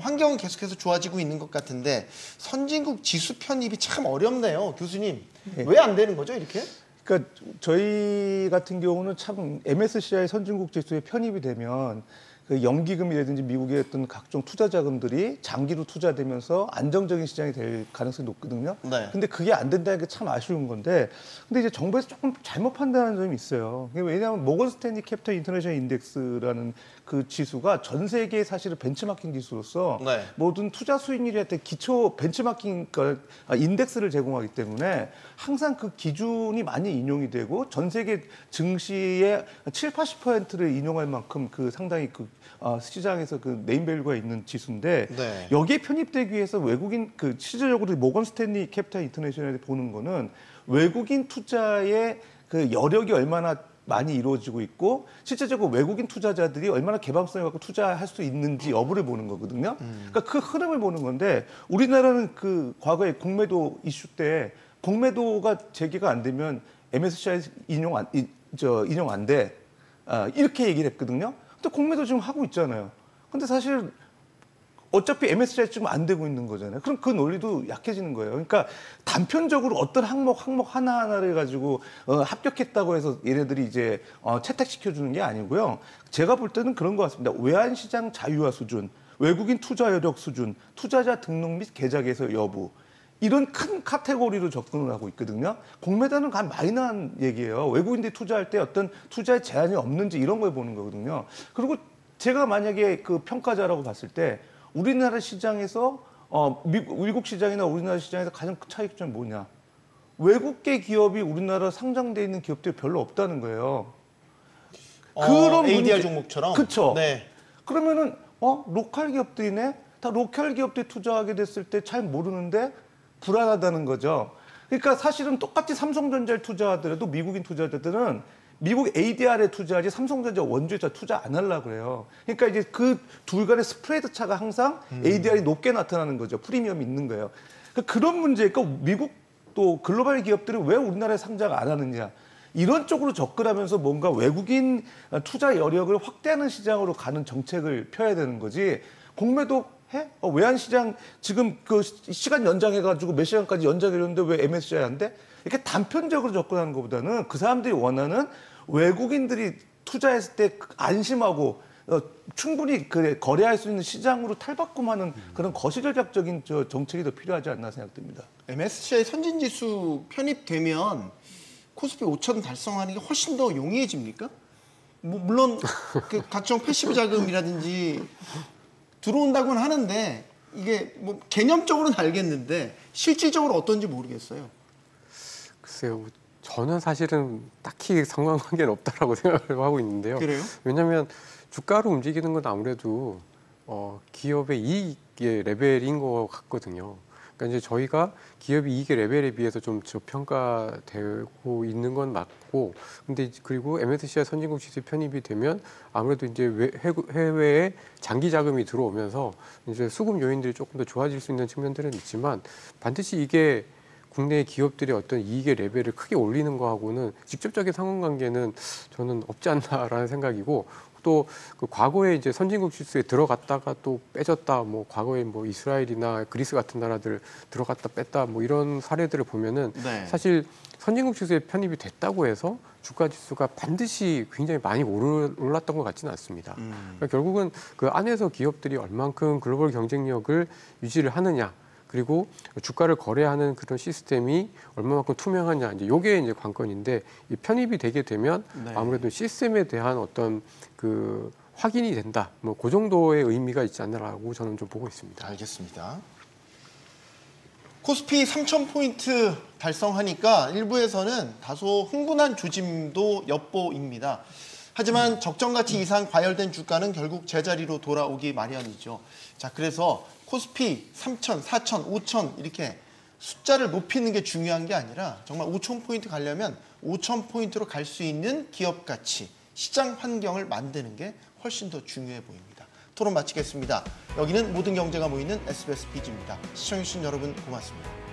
환경은 계속해서 좋아지고 있는 것 같은데 선진국 지수 편입이 참 어렵네요. 교수님 왜 안 되는 거죠 이렇게? 그러니까 저희 같은 경우는 참 MSCI 선진국 지수에 편입이 되면 그 연기금이라든지 미국의 어떤 각종 투자 자금들이 장기로 투자되면서 안정적인 시장이 될 가능성이 높거든요. 네. 근데 그게 안 된다는 게 참 아쉬운 건데, 근데 이제 정부에서 조금 잘못 판단하는 점이 있어요. 왜냐하면 모건 스탠리 캐피털 인터내셔널 인덱스라는 그 지수가 전 세계 사실은 벤치마킹 지수로서 네. 모든 투자 수익률한테 기초 벤치마킹 인덱스를 제공하기 때문에 항상 그 기준이 많이 인용이 되고 전 세계 증시의 7, 80%를 인용할 만큼 그 상당히 그 시장에서 그 네임밸류가 있는 지수인데 네. 여기에 편입되기 위해서 외국인 그 실질적으로 모건 스탠리 캐피털 인터내셔널에 보는 거는 외국인 투자의 그 여력이 얼마나 많이 이루어지고 있고 실제적으로 외국인 투자자들이 얼마나 개방성을 갖고 투자할 수 있는지 여부를 보는 거거든요. 그러니까 그 흐름을 보는 건데 우리나라는 그 과거에 공매도 이슈 때 공매도가 재개가 안 되면 MSCI 인용 안 돼. 이렇게 얘기를 했거든요. 근데 공매도 지금 하고 있잖아요. 근데 사실 어차피 MSCI 지금 안 되고 있는 거잖아요. 그럼 그 논리도 약해지는 거예요. 그러니까 단편적으로 어떤 항목 하나하나를 가지고 합격했다고 해서 얘네들이 이제 채택시켜주는 게 아니고요. 제가 볼 때는 그런 것 같습니다. 외환시장 자유화 수준, 외국인 투자 여력 수준, 투자자 등록 및 계좌 개설 여부, 이런 큰 카테고리로 접근을 하고 있거든요. 공매도는 간 마이너한 얘기예요. 외국인들이 투자할 때 어떤 투자에 제한이 없는지 이런 걸 보는 거거든요. 그리고 제가 만약에 그 평가자라고 봤을 때 우리나라 시장에서 미국 시장이나 우리나라 시장에서 가장 큰 차이점이 뭐냐? 외국계 기업이 우리나라 상장돼 있는 기업들이 별로 없다는 거예요. 그런 ADR 종목처럼. 그렇죠. 네. 그러면은 로컬 기업들이네. 다 로컬 기업들이 투자하게 됐을 때 잘 모르는데 불안하다는 거죠. 그러니까 사실은 똑같이 삼성전자에 투자하더라도 미국인 투자자들은 미국 ADR에 투자하지 삼성전자 원주에서 투자 안 하려고 그래요. 그러니까 이제 그 둘 간의 스프레드 차가 항상 ADR이 높게 나타나는 거죠. 프리미엄이 있는 거예요. 그러니까 그런 문제니까 미국 또 글로벌 기업들이 왜 우리나라에 상장 안 하느냐. 이런 쪽으로 접근하면서 뭔가 외국인 투자 여력을 확대하는 시장으로 가는 정책을 펴야 되는 거지. 공매도 해? 외환시장 지금 그 시간 연장해가지고 몇 시간까지 연장해줬는데 왜 MSCI 안 돼? 이렇게 단편적으로 접근하는 것보다는 그 사람들이 원하는 외국인들이 투자했을 때 안심하고 충분히 거래할 수 있는 시장으로 탈바꿈하는 그런 거시적인 정책이 더 필요하지 않나 생각됩니다. MSCI 선진지수 편입되면 코스피 5천 달성하는 게 훨씬 더 용이해집니까? 물론 그 각종 패시브 자금이라든지 들어온다고는 하는데 이게 뭐 개념적으로는 알겠는데 실질적으로 어떤지 모르겠어요. 글쎄요. 저는 사실은 딱히 상관관계는 없다라고 생각을 하고 있는데요. 그래요? 왜냐하면 주가로 움직이는 건 아무래도 기업의 이익의 레벨인 것 같거든요. 그러니까 이제 저희가 기업의 이익의 레벨에 비해서 좀 저평가되고 있는 건 맞고, 근데 그리고 MSCI 선진국 지수에 편입이 되면 아무래도 이제 해외에 장기 자금이 들어오면서 이제 수급 요인들이 조금 더 좋아질 수 있는 측면들은 있지만 반드시 이게 국내 기업들의 어떤 이익의 레벨을 크게 올리는 거하고는 직접적인 상관관계는 저는 없지 않나라는 생각이고, 또 그 과거에 이제 선진국 지수에 들어갔다가 또 빼졌다, 뭐 과거에 뭐 이스라엘이나 그리스 같은 나라들 들어갔다 뺐다 뭐 이런 사례들을 보면은 네. 사실 선진국 지수에 편입이 됐다고 해서 주가 지수가 반드시 굉장히 많이 올랐던 것 같지는 않습니다. 그러니까 결국은 그 안에서 기업들이 얼만큼 글로벌 경쟁력을 유지를 하느냐, 그리고 주가를 거래하는 그런 시스템이 얼마만큼 투명하냐, 이제 요게 이제 관건인데, 이 편입이 되게 되면 네. 아무래도 시스템에 대한 어떤 그 확인이 된다, 뭐 그 정도의 의미가 있지 않나라고 저는 좀 보고 있습니다. 알겠습니다. 코스피 3,000포인트 달성하니까 일부에서는 다소 흥분한 조짐도 엿보입니다. 하지만 적정 가치 이상 과열된 주가는 결국 제자리로 돌아오기 마련이죠. 자, 그래서 코스피 3,000, 4,000, 5,000 이렇게 숫자를 높이는 게 중요한 게 아니라 정말 5,000포인트 가려면 5,000포인트로 갈 수 있는 기업 가치, 시장 환경을 만드는 게 훨씬 더 중요해 보입니다. 토론 마치겠습니다. 여기는 모든 경제가 모이는 SBS 비즈입니다. 시청해주신 여러분 고맙습니다.